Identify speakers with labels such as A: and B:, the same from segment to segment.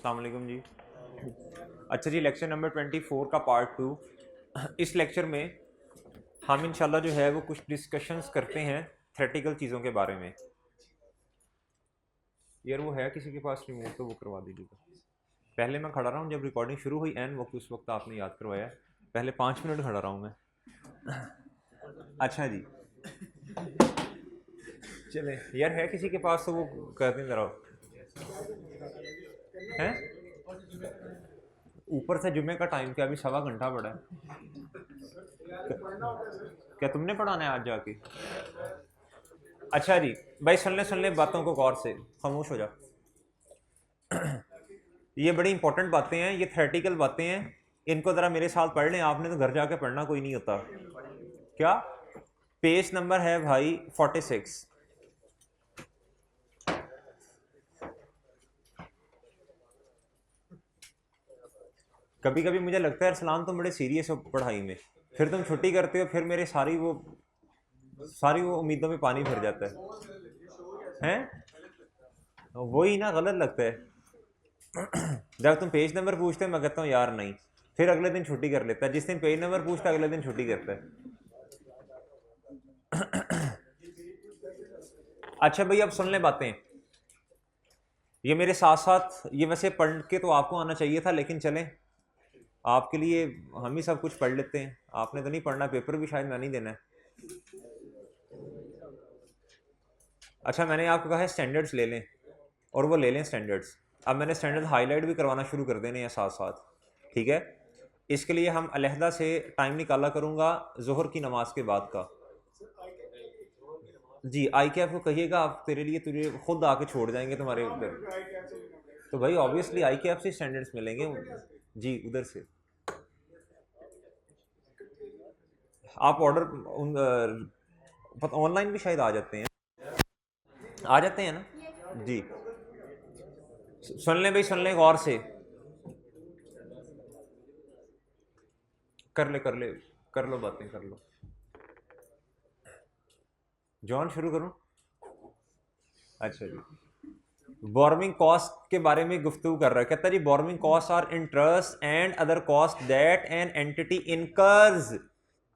A: अस्सलाम वालेकुम जी। अच्छा जी, लेक्चर नंबर 24 का पार्ट 2। इस लेक्चर में हम इंशाल्लाह जो है वो कुछ डिस्कशंस करते हैं थ्योरेटिकल चीज़ों के बारे में। यार वो है किसी के पास रिमोट तो वो करवा दीजिएगा। पहले मैं खड़ा रहा हूँ जब रिकॉर्डिंग शुरू हुई एन वक्त, उस वक्त आपने याद करवाया। पहले 5 मिनट खड़ा रहा हूँ मैं। अच्छा जी, चले यार है किसी के पास तो वो कर दें ज़रा। हैं ऊपर से जुम्मे का टाइम क्या, अभी 1.25 घंटा पड़ा है। क्या तुमने पढ़ाना है आज जाके? अच्छा जी भाई, सुन ले बातों को गौर से, खामोश हो जा। ये बड़ी इंपॉर्टेंट बातें हैं, ये थ्योरेटिकल बातें हैं। इनको ज़रा मेरे साथ पढ़ लें, आपने तो घर जाके पढ़ना कोई नहीं होता। क्या पेज नंबर है भाई 46। कभी कभी मुझे लगता है अरसलान तुम बड़े सीरियस हो पढ़ाई में, फिर तुम छुट्टी करते हो, फिर मेरे सारी वो उम्मीदों में पानी भर जाता है। हैं वही ना, गलत लगता है। जब तुम पेज नंबर पूछते हो मैं कहता हूँ यार नहीं, फिर अगले दिन छुट्टी कर लेता है। जिस दिन पेज नंबर पूछता है अगले दिन छुट्टी करता है। अच्छा भाई, अब सुन ले बातें। ये मेरे साथ साथ, ये वैसे पढ़ के तो आपको आना चाहिए था, लेकिन चलें आपके लिए हम ही सब कुछ पढ़ लेते हैं। आपने तो नहीं पढ़ना, पेपर भी शायद मैं नहीं देना है। अच्छा, मैंने आपको कहा है स्टैंडर्ड्स ले लें, और वो ले लें स्टैंडर्ड्स। अब मैंने स्टैंडर्ड हाईलाइट भी करवाना शुरू कर देने हैं साथ साथ, ठीक है। इसके लिए हम अलहदा से टाइम निकाला करूँगा जोहर की नमाज के बाद का। जी, आई कैप को कहिएगा, आप तेरे लिए तुझे खुद आके छोड़ जाएंगे तुम्हारे उधर। तो भाई ऑब्वियसली आई कैप से स्टैंडर्ड्स मिलेंगे जी, उधर से। आप ऑर्डर ऑनलाइन भी शायद आ जाते हैं, आ जाते हैं ना जी। सुन लें भाई, सुन लें गौर से। कर ले कर ले, कर लो बातें कर लो। जॉन शुरू करूं? अच्छा जी, बोर्मिंग कॉस्ट के बारे में गुफ्तगू कर रहा है। कहता है जी, borrowing cost are interest and other cost that an entity incurs.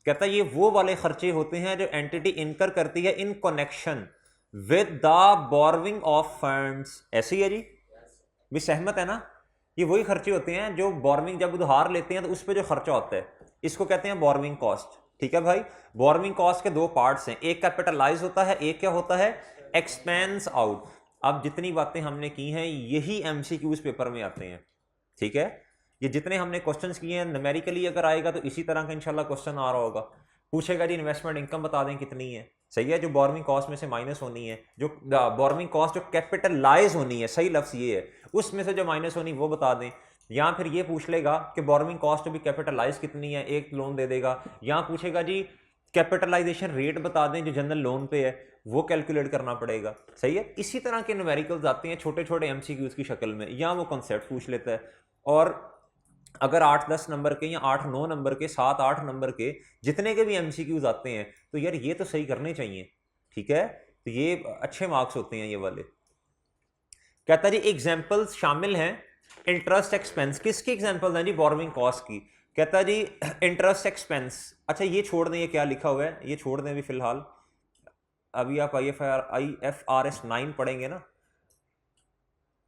A: कहता है ये वो वाले खर्चे होते हैं जो एंटिटी इनकर करती है in connection with the borrowing of funds. ऐसे ही है जी, भी सहमत है ना? ये वही खर्चे होते हैं जो बोर्विंग, जब उधार लेते हैं तो उस पर जो खर्चा होता है, इसको कहते हैं बोर्विंग कॉस्ट। ठीक है भाई, बोर्विंग कॉस्ट के दो पार्ट्स हैं, एक कैपिटलाइज होता है, एक क्या होता है, एक्सपेंस आउट। अब जितनी बातें हमने की हैं यही एमसीक्यूज पेपर में आते हैं, ठीक है। ये जितने हमने क्वेश्चंस किए हैं न्यूमेरिकली अगर आएगा तो इसी तरह का इंशाल्लाह क्वेश्चन आ रहा होगा। पूछेगा जी इन्वेस्टमेंट इनकम बता दें कितनी है, सही है, जो बोर्विंग कॉस्ट में से माइनस होनी है, जो बोर्विंग कॉस्ट जो कैपिटलाइज होनी है, सही लफ्ज ये है, उसमें से जो माइनस होनी वो बता दें। या फिर ये पूछ लेगा कि बोर्विंग कॉस्ट भी कैपिटलाइज कितनी है, एक लोन दे देगा। या पूछेगा जी कैपिटलाइजेशन रेट बता दें जो जनरल लोन पे है, वो कैलकुलेट करना पड़ेगा, सही है। इसी तरह के न्यूमेरिकल्स आते हैं छोटे छोटे एमसीक्यूज की शक्ल में, या वो कॉन्सेप्ट पूछ लेता है। और अगर 8-10 नंबर के या 8-9 नंबर के 7-8 नंबर के जितने के भी एमसीक्यूज आते हैं तो यार ये तो सही करने चाहिए, ठीक है। तो ये अच्छे मार्क्स होते हैं ये वाले। कहता जी एग्जाम्पल्स शामिल हैं इंटरेस्ट एक्सपेंस। किसकी एग्जाम्पल है जी? बोर्विंग कॉस्ट की। कहता जी इंटरेस्ट एक्सपेंस। अच्छा ये छोड़ दें, ये क्या लिखा हुआ है ये छोड़ दें अभी फिलहाल। अभी आप IFRS 9 पढ़ेंगे ना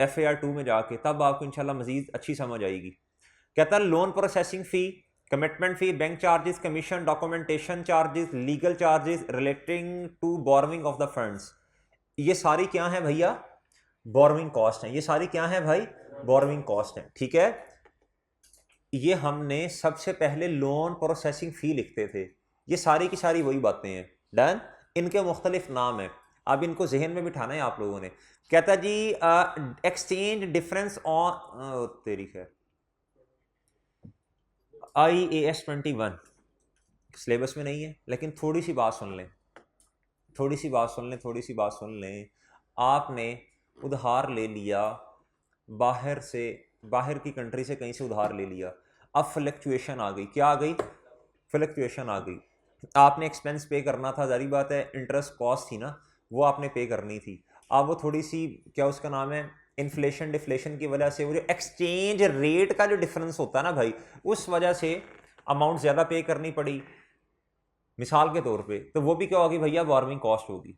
A: FAR 2 में जाके, तब आपको इंशाल्लाह मजीद अच्छी समझ आएगी। कहता है loan processing fee, commitment fee, bank charges, commission, documentation charges, legal charges relating to borrowing of the funds, ये सारी क्या है भैया? बोर्विंग कॉस्ट है। ये सारी क्या है भाई? बोर्विंग कॉस्ट है, ठीक है। ये हमने सबसे पहले लोन प्रोसेसिंग फी लिखते थे, ये सारी की सारी वही बातें हैं, डन। इनके मुख्तलिफ नाम है, अब इनको जहन में बिठाना है आप लोगों ने। कहता जी एक्सचेंज डिफरेंस ऑन तेरी खैर IAS 21 सिलेबस में नहीं है, लेकिन थोड़ी सी बात सुन लें, थोड़ी सी बात सुन लें, थोड़ी सी बात सुन लें। आपने उधार ले लिया बाहर से, बाहर की कंट्री से कहीं से उधार ले लिया। अब फ्लक्चुएशन आ गई, क्या आ गई? फ्लक्चुएशन आ गई। आपने एक्सपेंस पे करना था, जारी बात है, इंटरेस्ट कॉस्ट थी ना, वो आपने पे करनी थी। अब वो थोड़ी सी, क्या उसका नाम है, इन्फ्लेशन डिफ्लेशन की वजह से वो जो एक्सचेंज रेट का जो डिफरेंस होता है ना भाई, उस वजह से अमाउंट ज़्यादा पे करनी पड़ी मिसाल के तौर पे, तो वो भी क्या होगी भैया, बोरोइंग कॉस्ट होगी।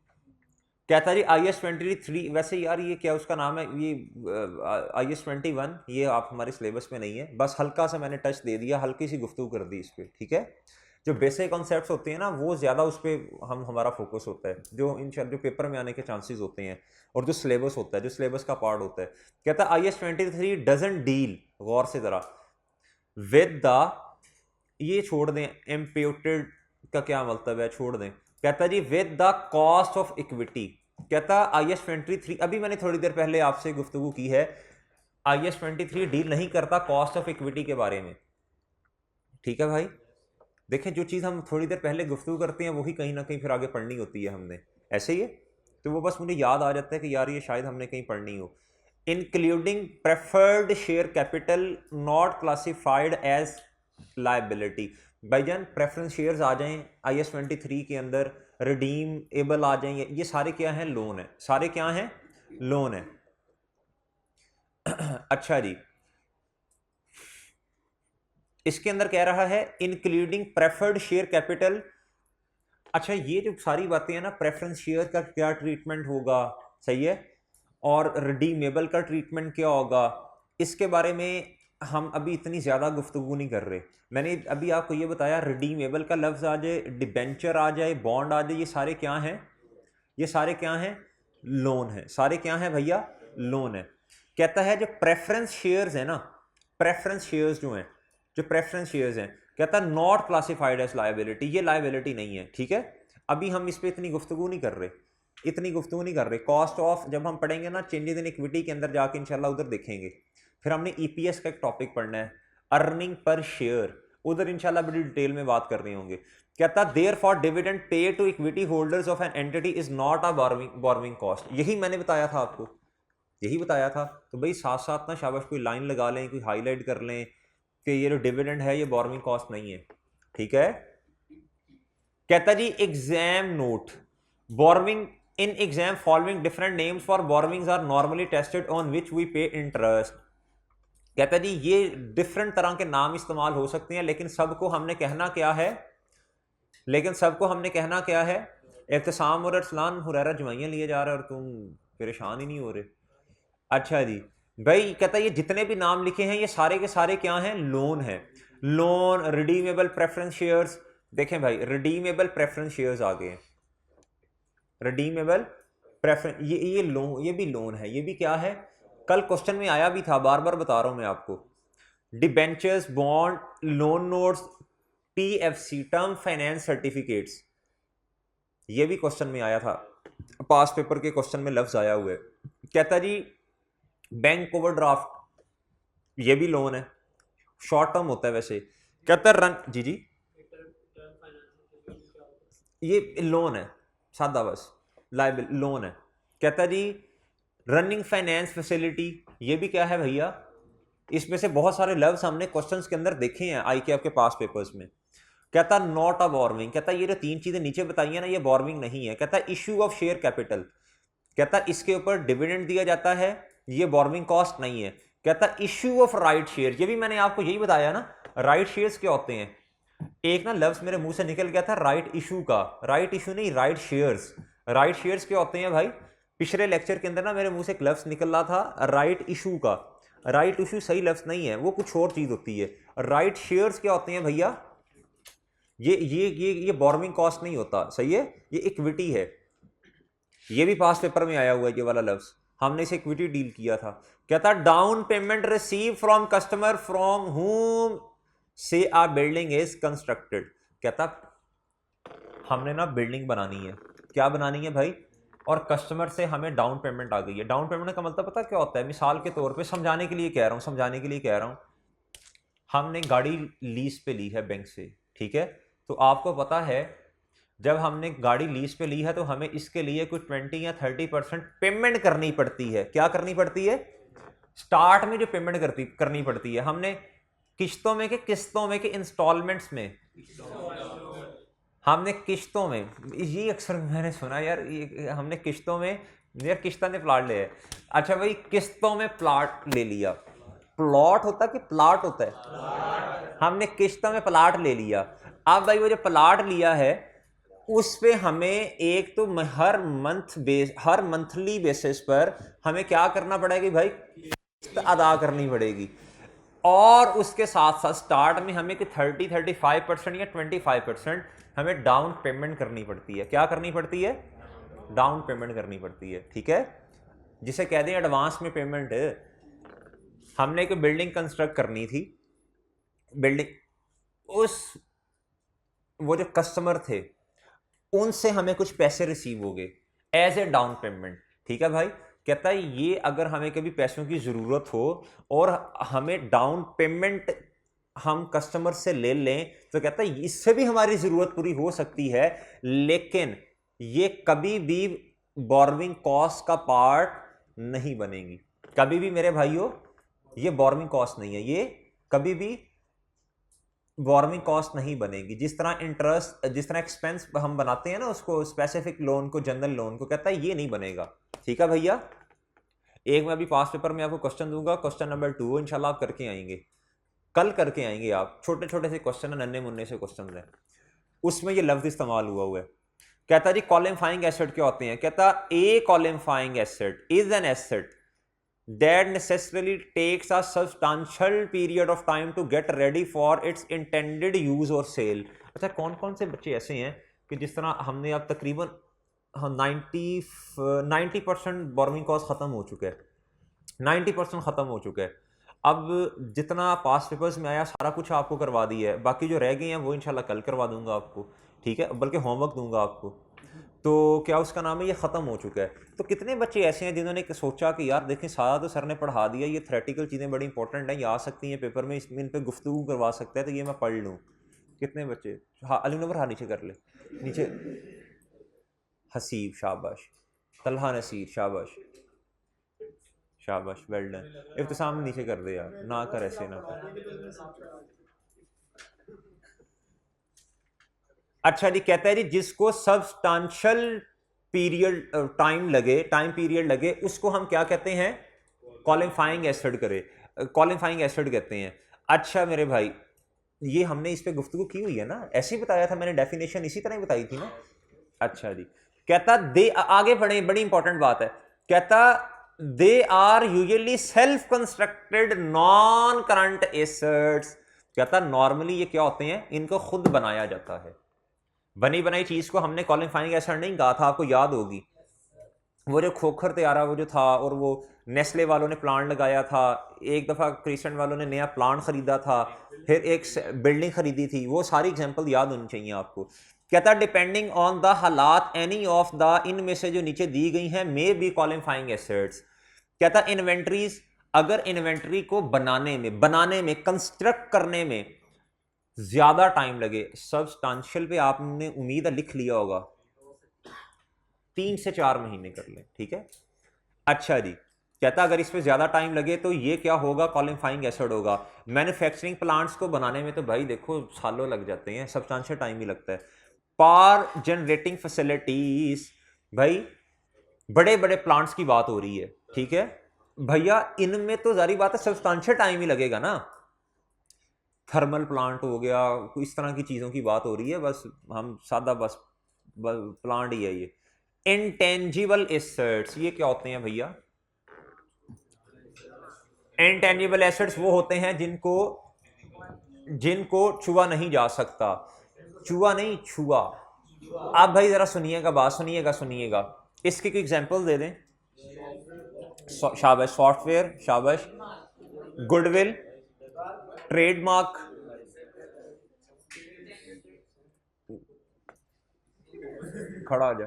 A: कहता जी IS-23, वैसे यार ये क्या उसका नाम है, ये IS-21, ये आप हमारे सिलेबस में नहीं है, बस हल्का सा मैंने टच दे दिया, हल्की सी गुफ्तगू कर दी इस पर, ठीक है। जो बेसिक कॉन्सेप्ट्स होते हैं ना वो ज़्यादा उस पर हमारा फोकस होता है, जो पेपर में आने के चांसेस होते हैं, और जो सिलेबस होता है, जो सिलेबस का पार्ट होता है। कहता है IS-23 डजंट डील, गौर से ज़रा, विद द, ये छोड़ दें, इम्प्यूटेड का क्या मतलब है, छोड़ दें। कहता जी with the cost of equity. कहता IS-23, अभी मैंने थोड़ी देर पहले आपसे गुफ्तगू की है, IS-23 डील नहीं करता कॉस्ट ऑफ इक्विटी के बारे में, ठीक है भाई। देखें, जो चीज़ हम थोड़ी देर पहले गुफ्तगू करते हैं वही कहीं ना कहीं फिर आगे पढ़नी होती है हमने, ऐसे ही है। तो वो बस मुझे याद आ जाता है कि यार ये शायद हमने कहीं पढ़नी हो। Including preferred share capital not classified as liability. भाईजान प्रेफरेंस शेयर्स आ जाएं IS-23 के अंदर, रिडीम एबल आ जाएंगे, ये सारे क्या हैं, लोन है, सारे क्या हैं, लोन है। अच्छा जी, इसके अंदर कह रहा है इंक्लूडिंग प्रेफर्ड शेयर कैपिटल। अच्छा, ये जो सारी बातें हैं ना, प्रेफरेंस शेयर का क्या ट्रीटमेंट होगा, सही है, और रिडीमेबल का ट्रीटमेंट क्या होगा, इसके बारे में हम अभी इतनी ज़्यादा गुफ्तगू नहीं कर रहे। मैंने अभी आपको ये बताया, रिडीमेबल का लफ्ज़ आ जाए, डिबेंचर आ जाए, बॉन्ड आ जाए, ये सारे क्या हैं, ये सारे क्या हैं, लोन है, सारे क्या हैं भैया, लोन है। कहता है जो प्रेफरेंस शेयर्स है ना, प्रेफरेंस शेयर्स जो हैं, जो प्रेफरेंस शेयर्स हैं, कहता है नॉट क्लासिफाइड एज लायबिलिटी, ये लायबिलिटी नहीं है, ठीक है। अभी हम इस पर इतनी गुफ्तगू नहीं कर रहे, इतनी गुफ्तगू नहीं कर रहे। कॉस्ट ऑफ जब हम पढ़ेंगे ना चेंजेस इन इक्विटी के अंदर जाके इंशाल्लाह उधर देखेंगे। फिर हमने EPS का एक टॉपिक पढ़ना है, अर्निंग पर शेयर, उधर इंशाल्लाह बड़ी डिटेल में बात कर रहे होंगे। कहता therefore dividend pay to equity holders of an entity is not a borrowing cost. यही मैंने बताया था आपको, यही बताया था। तो भाई साथ साथ ना शाबाश कोई लाइन लगा लें, कोई हाईलाइट कर लें कि ये जो डिविडेंड है ये बोरोइंग कॉस्ट नहीं है, ठीक है। कहता जी exam note, borrowing in exam following different names for borrowings are normally tested on which we pay interest. कहता जी ये डिफरेंट तरह के नाम इस्तेमाल हो सकते हैं, लेकिन सबको हमने कहना क्या है, लेकिन सबको हमने कहना क्या है, इब्तिसाम और अरसलान हुरैरा जवाइयाँ लिए जा रहे और तुम परेशान ही नहीं हो रहे। अच्छा जी भाई, कहता है ये जितने भी नाम लिखे हैं ये सारे के सारे क्या हैं, लोन है। लोन, रिडीमेबल प्रेफरेंस शेयर्स, देखें भाई रिडीमेबल प्रेफरेंस शेयर्स आ गए, रिडीमेबल प्रेफरेंस, ये लोन, ये भी लोन है, ये भी क्या है, कल क्वेश्चन में आया भी था, बार बार बता रहा हूं मैं आपको। Debentures, bond, loan notes, TFC term finance certificates, ये भी क्वेश्चन में आया था, पास पेपर के क्वेश्चन में लफ्ज आया हुआ है। कहता जी बैंक ओवरड्राफ्ट, ये भी लोन है, शॉर्ट टर्म होता है वैसे। कहता रन, जी ये लोन है, सादा बस लाइबिल लोन है। कहता जी रनिंग फाइनेंस फैसिलिटी, ये भी क्या है भैया, इसमें से बहुत सारे लफ्ज हमने क्वेश्चंस के अंदर देखे हैं IK आपके पास पेपर्स में। कहता नॉट अ बोरोइंग, कहता ये जो तीन चीजें नीचे बताई है ना ये बोरोइंग नहीं है। कहता इशू ऑफ शेयर कैपिटल, कहता इसके ऊपर डिविडेंड दिया जाता है, ये बोरोइंग कॉस्ट नहीं है। कहता इशू ऑफ राइट शेयर, ये भी मैंने आपको यही बताया ना, राइट शेयर्स क्या होते हैं। एक ना लफ्ज मेरे मुंह से निकल गया था राइट इशू का, राइट इशू नहीं, राइट शेयर्स। राइट शेयर्स क्या होते हैं भाई, पिछले लेक्चर के अंदर ना मेरे मुंह से एक लफ्ज निकल रहा था राइट इशू का। राइट इशू सही लफ्ज नहीं है, वो कुछ और चीज होती है। राइट शेयर्स क्या होते हैं भैया, ये बोरोइंग कॉस्ट नहीं होता, सही है, ये इक्विटी है। ये भी पास पेपर में आया हुआ है ये वाला लफ्ज, हमने इसे इक्विटी डील किया था। कहता down payment receive from customer from हुम से आ बिल्डिंग इज कंस्ट्रक्टेड। कहता हमने ना बिल्डिंग बनानी है, क्या बनानी है भाई, और कस्टमर से हमें डाउन पेमेंट आ गई है। डाउन पेमेंट का मतलब पता क्या होता है, मिसाल के तौर पे समझाने के लिए कह रहा हूँ, समझाने के लिए कह रहा हूँ, हमने गाड़ी लीज पे ली है बैंक से, ठीक है। तो आपको पता है जब हमने गाड़ी लीज पे ली है तो हमें इसके लिए कुछ 20 या 30% पेमेंट करनी पड़ती है। क्या करनी पड़ती है, स्टार्ट में जो पेमेंट करनी पड़ती है, हमने किस्तों में के इंस्टॉलमेंट्स में, हमने किस्तों में, ये अक्सर मैंने सुना यार, ये हमने किस्तों में यार किश्तों ने प्लाट लिया है। अच्छा भाई, किस्तों में प्लाट ले लिया, प्लॉट होता है कि प्लाट होता है? हमने किस्तों में प्लाट ले लिया। अब भाई वो जो प्लाट लिया है उस पे हमें एक तो हर मंथली बेसिस पर हमें क्या करना पड़ेगा भाई, किस्त अदा करनी पड़ेगी। और उसके साथ साथ स्टार्ट में हमें 35% या 25% हमें डाउन पेमेंट करनी पड़ती है। क्या करनी पड़ती है? डाउन पेमेंट करनी पड़ती है, ठीक है, जिसे कह दें एडवांस में पेमेंट। हमने एक बिल्डिंग कंस्ट्रक्ट करनी थी, बिल्डिंग उस वो जो कस्टमर थे उनसे हमें कुछ पैसे रिसीव हो गए एज ए डाउन पेमेंट, ठीक है भाई। कहता है ये अगर हमें कभी पैसों की ज़रूरत हो और हमें डाउन पेमेंट हम कस्टमर से ले लें तो कहता है इससे भी हमारी ज़रूरत पूरी हो सकती है, लेकिन ये कभी भी बोरोइंग कॉस्ट का पार्ट नहीं बनेगी। कभी भी मेरे भाइयों ये बोरोइंग कॉस्ट नहीं है, ये कभी भी बोरोइंग कॉस्ट नहीं बनेगी। जिस तरह इंटरेस्ट, जिस तरह एक्सपेंस हम बनाते हैं ना उसको, स्पेसिफिक लोन को, जनरल लोन को, कहता है ये नहीं बनेगा, ठीक है भैया। एक मैं अभी पास पेपर में आपको क्वेश्चन दूंगा, क्वेश्चन नंबर 2 इंशाल्लाह आप करके आएंगे, कल करके आएंगे आप। छोटे छोटे से क्वेश्चन है, नन्हे मुन्ने से क्वेश्चन है, उसमें ये लफ्ज इस्तेमाल हुआ है। कहता जी क्वालिफाइंग एसेट क्या होते हैं? कहता a qualifying asset is an asset that necessarily takes a substantial period of time to get ready for its intended use or sale। अच्छा, कौन कौन से बच्चे ऐसे हैं कि जिस तरह हमने अब तकरीबन 90% बोरोइंग कॉस्ट ख़त्म हो चुका है, 90% ख़त्म हो चुका है। अब जितना पास पेपर्स में आया सारा कुछ आपको करवा दिया है, बाकी जो रह गए हैं वो इंशाल्लाह कल करवा दूंगा आपको, ठीक है, बल्कि होमवर्क दूंगा आपको। तो क्या उसका नाम है, ये ख़त्म हो चुका है। तो कितने बच्चे ऐसे हैं जिन्होंने सोचा कि यार देखें सारा तो सर ने पढ़ा दिया, ये थ्योरेटिकल चीज़ें बड़ी इंपॉर्टेंट हैं, ये आ सकती हैं पेपर में, इसमें इन पर गुफ्तगू करवा सकता है, तो ये मैं पढ़ लूँ। कितने बच्चे? हाँ, अली नंबर, हाँ नीचे कर ले, नीचे। हसीब शाबाश, तलहा नसीर शाबाश शाबाश, वेल डन। इब्तिसाम नीचे कर दे यार, ना कर ऐसे ना कर। अच्छा जी, कहता है जी जिसको सब्सटेंशियल पीरियड टाइम पीरियड लगे उसको हम क्या कहते हैं? क्वालिफाइंग एसिड क्वालिफाइंग एसिड कहते हैं। अच्छा मेरे भाई, ये हमने इस पे गुफ्तगू की हुई है ना, ऐसे ही बताया था मैंने, डेफिनेशन इसी तरह ही बताई थी ना। अच्छा जी, कहता दे, आगे बढ़े, बड़ी इंपॉर्टेंट बात है। कहता they are usually self constructed non current assets. कहता नॉर्मली ये क्या होते हैं, इनको खुद बनाया जाता है। बनी बनाई चीज को हमने क्वालिफाइंग एसिड नहीं कहा था, आपको याद होगी वो जो खोखर तैयारा वो जो था, और वो नेस्ले वालों ने प्लांट लगाया था, एक दफ़ा क्रिसेंट वालों ने नया प्लांट खरीदा था, फिर एक बिल्डिंग खरीदी थी, वो सारी एग्जांपल याद होनी चाहिए आपको। कहता डिपेंडिंग ऑन द हालात एनी ऑफ द, इनमें से जो नीचे दी गई हैं, मे बी क्वालिफाइंग एसेट्स। कहता इन्वेंट्रीज, अगर इन्वेंट्री को बनाने में कंस्ट्रक्ट करने में ज्यादा टाइम लगे, सब्सटेंशियल पे आपने उम्मीद है लिख लिया होगा, 3 से 4 महीने कर ले, ठीक है। अच्छा जी, कहता अगर इस पे ज्यादा टाइम लगे तो ये क्या होगा, क्वालिफाइंग एसिड होगा। मैन्युफैक्चरिंग प्लांट्स को बनाने में तो भाई देखो सालों लग जाते हैं, सब्सटेंशियल टाइम भी लगता है। पावर जनरेटिंग फैसिलिटीज, भाई बड़े बड़े प्लांट्स की बात हो रही है, ठीक है भैया, इनमें तो जारी बात है सब्सटेंशियल टाइम ही लगेगा ना। थर्मल प्लांट हो गया, इस तरह की चीज़ों की बात हो रही है, बस हम सादा बस प्लांट ही है ये। इंटेंजिबल एसेट्स, ये क्या होते हैं भैया? इंटेंजिबल एसेट्स वो होते हैं जिनको छुआ नहीं जा सकता, छुआ नहीं छुआ। आप भाई जरा सुनिएगा, बात सुनिएगा, इसकी कोई एग्जांपल दे दें। शाबाश, सॉफ्टवेयर शाबाश, गुडविल, ट्रेडमार्क, खड़ा हो जा,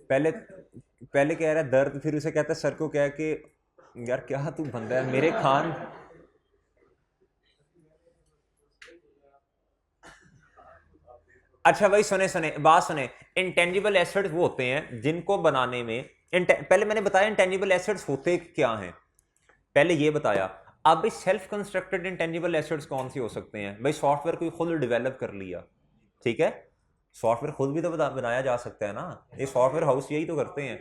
A: पहले पहले कह रहा है दर्द, फिर उसे कहता है सर को क्या कि यार क्या तू बंदा है मेरे खान। अच्छा भाई सुने बात सुने, इंटेंजिबल एसेट्स वो होते हैं जिनको बनाने में, पहले मैंने बताया इंटेंजिबल एसेट्स होते क्या हैं, पहले ये बताया। अब भाई सेल्फ कंस्ट्रक्टेड इंटेंजिबल एसेट्स कौन सी हो सकते हैं? भाई सॉफ्टवेयर कोई खुद डेवलप कर लिया, ठीक है, सॉफ्टवेयर खुद भी तो बनाया जा सकता है ना, ये सॉफ्टवेयर हाउस यही तो करते हैं।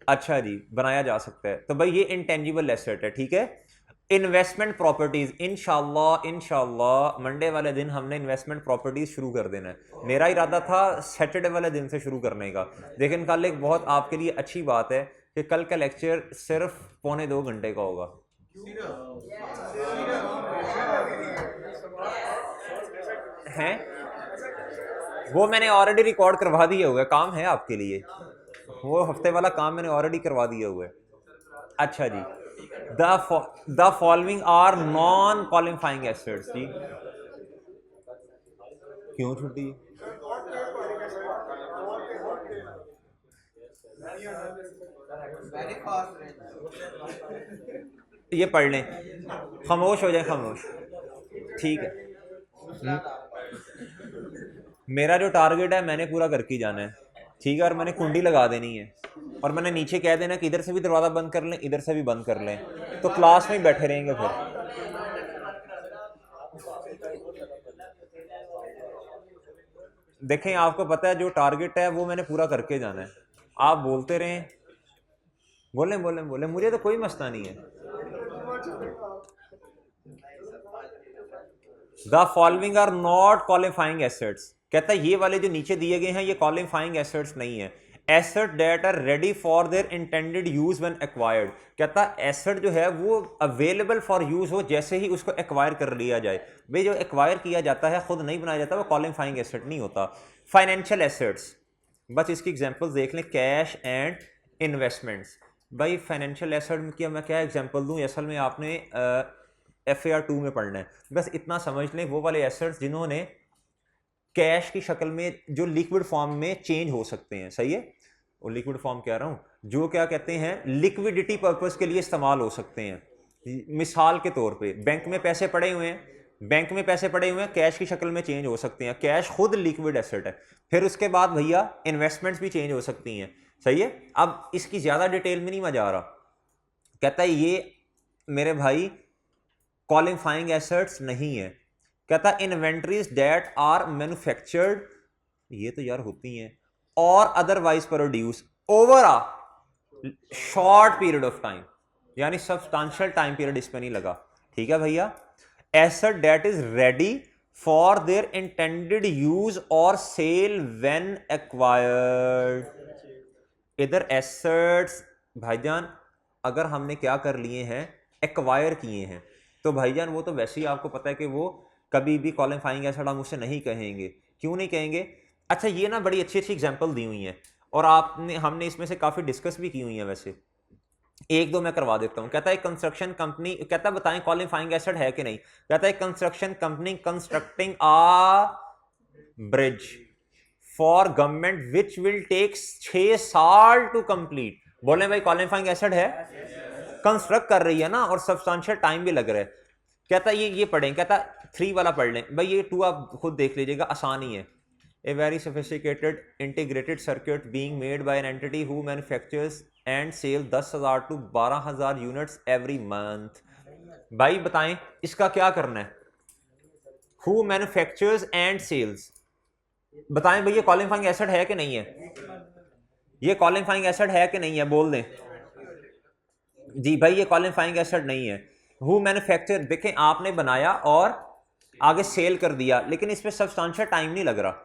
A: अच्छा जी, बनाया जा सकता है। तो भाई ये इंटेंजिबल एसेट है, ठीक है। इन्वेस्टमेंट प्रॉपर्टीज, इंशाल्लाह मंडे वाले दिन हमने इन्वेस्टमेंट प्रॉपर्टीज शुरू कर देना है। मेरा इरादा था सैटरडे वाले दिन से शुरू करने का, लेकिन कल एक बहुत आपके लिए अच्छी बात है कि कल का लेक्चर सिर्फ 1.25 घंटे का होगा। हैं वो मैंने ऑलरेडी रिकॉर्ड करवा दिया हुआ है, काम है आपके लिए, वो हफ्ते वाला काम मैंने ऑलरेडी करवा दिया हुआ है। अच्छा जी, the following are non qualifying assets जी। क्यों छुट्टी? ये पढ़ लें, खामोश हो जाए, खामोश, ठीक है। मेरा जो टारगेट है मैंने पूरा करके जाना है, ठीक है। और मैंने कुंडी लगा देनी है, और मैंने नीचे कह देना कि इधर से भी दरवाज़ा बंद कर लें, इधर से भी बंद कर लें, तो क्लास में ही बैठे रहेंगे फिर। देखें, आपको पता है जो टारगेट है वो मैंने पूरा करके जाना है। आप बोलते रहें, बोलें बोलें बोलें, मुझे तो कोई मसला नहीं है। The following are not qualifying assets, कहता है ये वाले जो नीचे दिए गए हैं ये क्वालिफाइंग एसेट्स नहीं है। Asset that are ready for their intended use when acquired, कहता है एसेट जो है वो अवेलेबल फॉर यूज हो जैसे ही उसको एक्वायर कर लिया जाए। भाई जो एक्वायर किया जाता है खुद नहीं बनाया जाता, वो क्वालिफाइंग एसेट नहीं होता। फाइनेंशियल एसेट्स, बस इसकी एग्जांपल्स देख लें, कैश एंड इन्वेस्टमेंट्स। भाई फाइनेंशियल एसेट की मैं क्या एग्जांपल दूं, असल में आपने FAR 2 में पढ़ना है, बस इतना समझ लें, वो वाले एसेट्स जिन्होंने कैश की शक्ल में जो लिक्विड फॉर्म में चेंज हो सकते हैं, सही है, वो लिक्विड फॉर्म कह रहा हूं, जो क्या कहते हैं लिक्विडिटी पर्पस के लिए इस्तेमाल हो सकते हैं। मिसाल के तौर पे बैंक में पैसे पड़े हुए हैं, बैंक में पैसे पड़े हुए हैं, कैश की शक्ल में चेंज हो सकते हैं, कैश खुद लिक्विड एसेट है। फिर उसके बाद भैया इन्वेस्टमेंट्स भी चेंज हो सकती हैं, सही है। अब इसकी ज्यादा डिटेल में नहीं मैं जा रहा, कहता है ये मेरे भाई क्वालिफाइंग एसेट्स नहीं है। कहता है इन्वेंट्रीज दैट आर मैन्युफैक्चर्ड, ये तो यार होती हैं, और otherwise produce over a short period of time, यानी सब्सटेंशियल टाइम पीरियड इसमें नहीं लगा, ठीक है भैया। Asset that is ready for their intended use और सेल व्हेन एक्वायर्ड। इधर एसेट्स भाईजान अगर हमने क्या कर लिए हैं, एक्वायर किए हैं, तो भाईजान वो तो वैसे ही आपको पता है कि वो कभी भी क्वालिफाइंग एसेट हम उससे नहीं कहेंगे। क्यों नहीं कहेंगे? अच्छा ये ना बड़ी अच्छी अच्छी एग्जांपल दी हुई हैं, और आपने हमने इसमें से काफ़ी डिस्कस भी की हुई हैं, वैसे एक दो मैं करवा देता हूं। कहता है कंस्ट्रक्शन कंपनी, कहता है बताएं क्वालिफाइंग एसेट है कि नहीं। कहता है construction company constructing a bridge for government which will take 6 साल टू कंप्लीट। बोले भाई क्वालिफाइंग एसेट है, कंस्ट्रक्ट कर रही है ना, और सब्सटेंशियल टाइम भी लग रहा है। कहता ये पढ़ें, कहता 3 वाला पढ़ लें भाई, ये 2 आप खुद देख लीजिएगा, आसान ही है। A very sophisticated integrated circuit being made by an entity who manufactures and sells 10,000 to 12,000 units every month। भाई बताएं इसका क्या करना है? Who manufactures and sells, बताएं भाई ये क्वालिफाइंग एसेट है कि नहीं है? ये क्वालिफाइंग एसेट है कि नहीं है, बोल दें जी भाई, ये क्वालिफाइंग एसेट नहीं है। Who manufacture, देखें आपने बनाया और आगे सेल कर दिया, लेकिन इसमें सब्सटेंशियल टाइम नहीं लग रहा,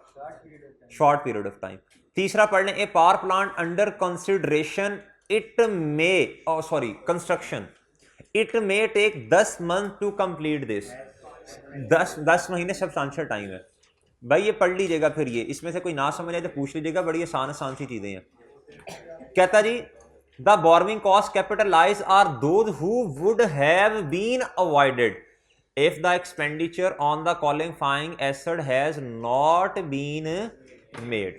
A: शॉर्ट पीरियड ऑफ टाइम। तीसरा पढ़ लें, a power plant under consideration it may sorry construction it may take 10 month to complete this. 10 महीने सब्सटेंशियल टाइम है भाई, ये पढ़ लीजिएगा। फिर ये इसमें से कोई ना समझ आए तो पूछ लीजिएगा, बड़ी आसान आसान सी चीजें हैं। कहता जी the borrowing cost capitalise are those who would have been avoided if the expenditure on the qualifying asset has not been made।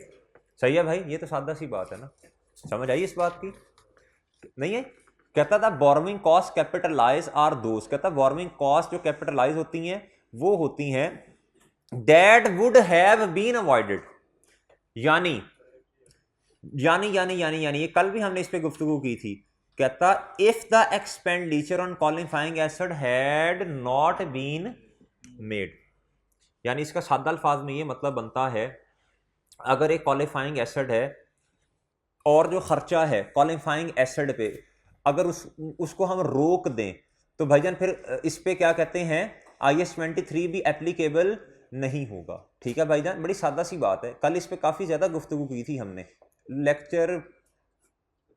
A: सही है भाई, ये तो सादा सी बात है ना, समझ आई इस बात की नहीं है? कहता था borrowing cost capitalise are those, कहता बोरोइंग कॉस्ट जो कैपिटलाइज होती हैं वो होती हैं that would have been avoided, यानी यानी यानी यानी यानी ये कल भी हमने इस पे गुफ्तगू की थी। कहता if the expenditure on qualifying asset had not been made, यानी इसका सादा अल्फाज में ये मतलब बनता है अगर एक क्वालिफाइंग एसेट है और जो खर्चा है क्वालिफाइंग एसेट पे अगर उसको हम रोक दें तो भाईजान फिर इस पे क्या कहते हैं, IS 23 भी एप्लीकेबल नहीं होगा। ठीक है भाईजान, बड़ी सादा सी बात है। कल इस पे काफ़ी ज़्यादा गुफ्तगू की थी हमने, लेक्चर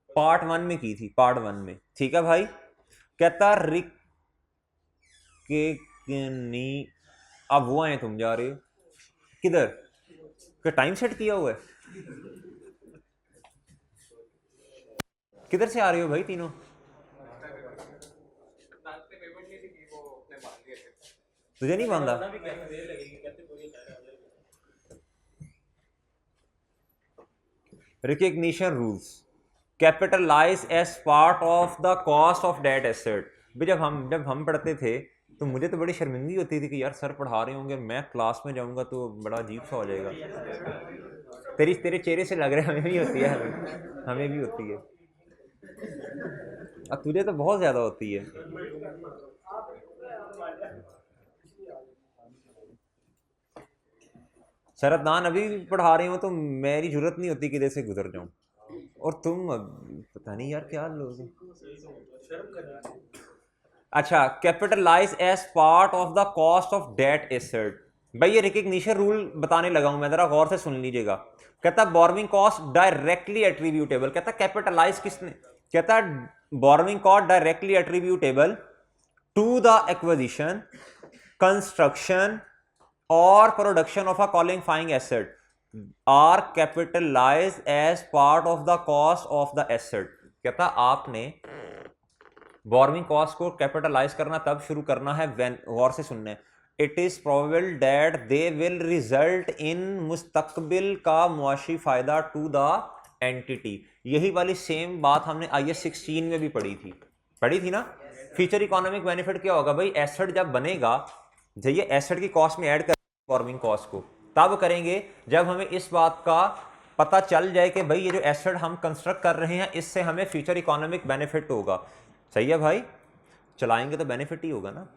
A: पार्ट 1 में की थी, पार्ट 1 में। ठीक है भाई, कहता रिक के नी, अब वो आए तुम जा रहे हो किधर, क्या टाइम सेट किया हुआ है, किधर से आ रहे हो भाई तीनों? तुझे नहीं बांधा? Recognition rules capitalise as part of the cost of that asset. भाई जब हम पढ़ते थे तो मुझे तो बड़ी शर्मिंदगी होती थी कि यार सर पढ़ा रहे होंगे, मैं क्लास में जाऊंगा तो बड़ा अजीब सा हो जाएगा। तेरे चेहरे से लग रहा है हमें भी होती है, हमें भी होती है। अब तुझे तो बहुत ज्यादा होती है। सरदनान अभी भी पढ़ा रहे हो तो मेरी जरूरत नहीं होती किधर से गुजर जाऊं, और तुम पता नहीं यार क्या लोग। अच्छा, capitalise as part of the cost of that asset. भाई ये रिकग्निशन रूल बताने लगा हूं मैं, जरा गौर से सुन लीजिएगा। कहता बोरोइंग कॉस्ट डायरेक्टली एट्रीब्यूटेबल, कहता कैपिटलाइज किसने, कहता borrowing cost directly attributable to the acquisition, construction और production of a qualifying asset are capitalise as part of the cost of the asset. कहता आपने बोरोइंग कॉस्ट को कैपिटलाइज करना तब शुरू करना है व्हेन, गौर से सुनने, it is probable that they will result in मुस्तकबिल का मुआशी फायदा टू द एंटिटी। यही वाली सेम बात हमने IS 16 में भी पढ़ी थी ना। फ्यूचर इकोनॉमिक बेनिफिट क्या होगा भाई, एसेट जब बनेगा, जब ये एसेट की कॉस्ट में ऐड कर बोरोइंग कॉस्ट को तब करेंगे जब हमें इस बात का पता चल जाए कि भाई ये जो एसेट हम कंस्ट्रक्ट कर रहे हैं इससे हमें फ्यूचर इकोनॉमिक बेनिफिट होगा। सही है भाई, चलाएंगे तो बेनिफिट ही होगा ना।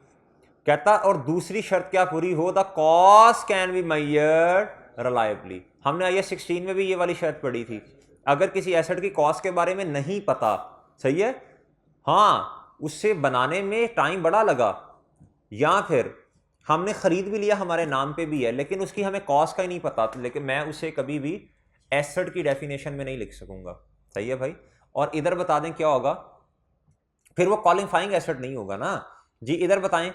A: कहता और दूसरी शर्त क्या पूरी हो, the cost can be measured reliably. हमने IS 16 में भी ये वाली शर्त पढ़ी थी, अगर किसी एसेट की कॉस्ट के बारे में नहीं पता, सही है, हाँ उससे बनाने में टाइम बड़ा लगा, या फिर हमने खरीद भी लिया, हमारे नाम पे भी है, लेकिन उसकी हमें कॉस्ट का ही नहीं पता, लेकिन मैं उसे कभी भी एसेट की डेफिनेशन में नहीं लिख सकूंगा। सही है भाई, और इधर बता दें क्या होगा, फिर वो क्वालिफाइंग एसेट नहीं होगा ना जी। इधर बताएं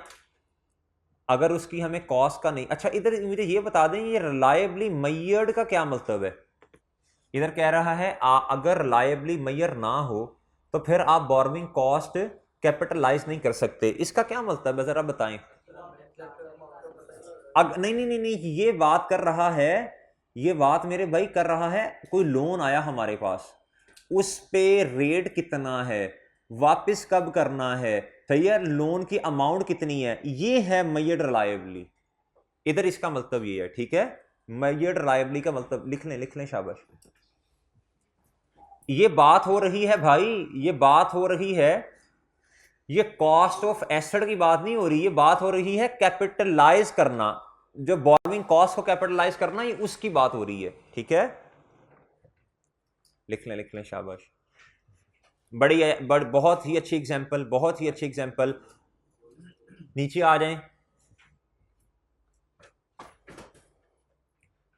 A: अगर उसकी हमें कॉस्ट का नहीं, अच्छा इधर मुझे ये बता दें ये रिलायबली मेजर्ड का क्या मतलब है। इधर कह रहा है अगर रिलायबली मेजर ना हो तो फिर आप बोरोइंग कॉस्ट कैपिटलाइज नहीं कर सकते, इसका क्या मतलब है जरा बताएं। नहीं नहीं नहीं नहीं, ये बात कर रहा है, ये बात मेरे भाई कर रहा है, कोई लोन आया हमारे पास, उस पे रेट कितना है, वापस कब करना है, सही है, लोन की अमाउंट कितनी है, ये है मेजर्ड रिलायबली। इधर इसका मतलब ये है, ठीक है, मेजर्ड रिलायबली का मतलब लिख लें शाबाश। ये बात हो रही है भाई, ये बात हो रही है, ये कॉस्ट ऑफ एसेट की बात नहीं हो रही, ये बात हो रही है कैपिटलाइज करना, जो बोरोइंग कॉस्ट को कैपिटलाइज करना, ये उसकी बात हो रही है। ठीक है, लिख लें शाबाश, बहुत ही अच्छी एग्जांपल, बहुत ही अच्छी एग्जांपल। नीचे आ जाएं,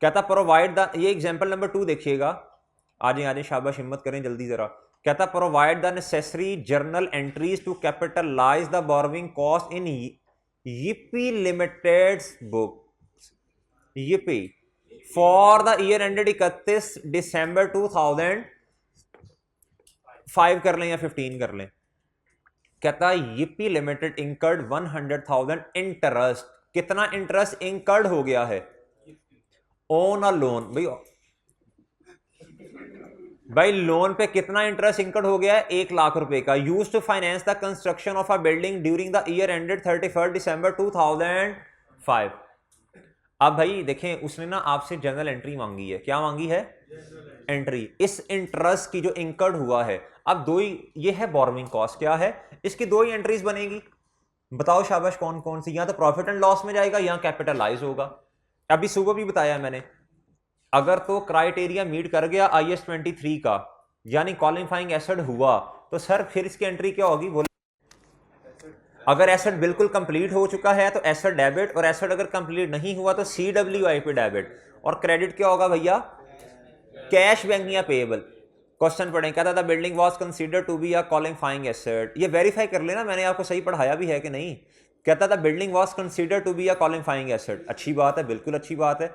A: कहता प्रोवाइड द, ये एग्जांपल नंबर 2 देखिएगा, आ जाए शाबाश, हिम्मत करें जल्दी जरा। कहता provide the necessary journal entries to capitalise the borrowing cost in YP limited book, YP for the year ended 31 December 2005 कर लें या 15 कर लें। कहता यीपी लिमिटेड इंकर्ड 100,000 इंटरेस्ट, कितना इंटरेस्ट इंकर्ड हो गया है ऑन अ लोन। भाई लोन पे कितना इंटरेस्ट इंकर्ड हो गया है, 1 लाख रुपए का, used to finance the construction of a building during the year ended 31 December 2005। अब भाई देखें, उसने ना आपसे जर्नल एंट्री मांगी है, क्या मांगी है, एंट्री, इस इंटरेस्ट की जो इंकर्ड हुआ है। अब दो ही, ये है बोरोइंग कॉस्ट, क्या है, इसकी 2 ही एंट्रीज बनेगी, बताओ शाबाश कौन कौन सी, या तो प्रॉफिट एंड लॉस में जाएगा या कैपिटलाइज होगा। अभी सुबह भी बताया मैंने, अगर तो क्राइटेरिया मीट कर गया IS 23 का, यानी क्वालिफाइंग एसेट हुआ, तो सर फिर इसकी एंट्री क्या होगी बोले? अगर एसेट बिल्कुल कंप्लीट हो चुका है तो एसेट डेबिट, और एसेट अगर कंप्लीट नहीं हुआ तो CWIP डेबिट, और क्रेडिट क्या होगा भैया? कैश बैंक या पेएबल। क्वेश्चन पढ़ें, कहता था building was consider to be a qualifying asset. ये वेरीफाई कर लेना मैंने आपको सही पढ़ाया भी है कि नहीं। कहता था building was consider to be a qualifying asset, अच्छी बात है, बिल्कुल अच्छी बात है।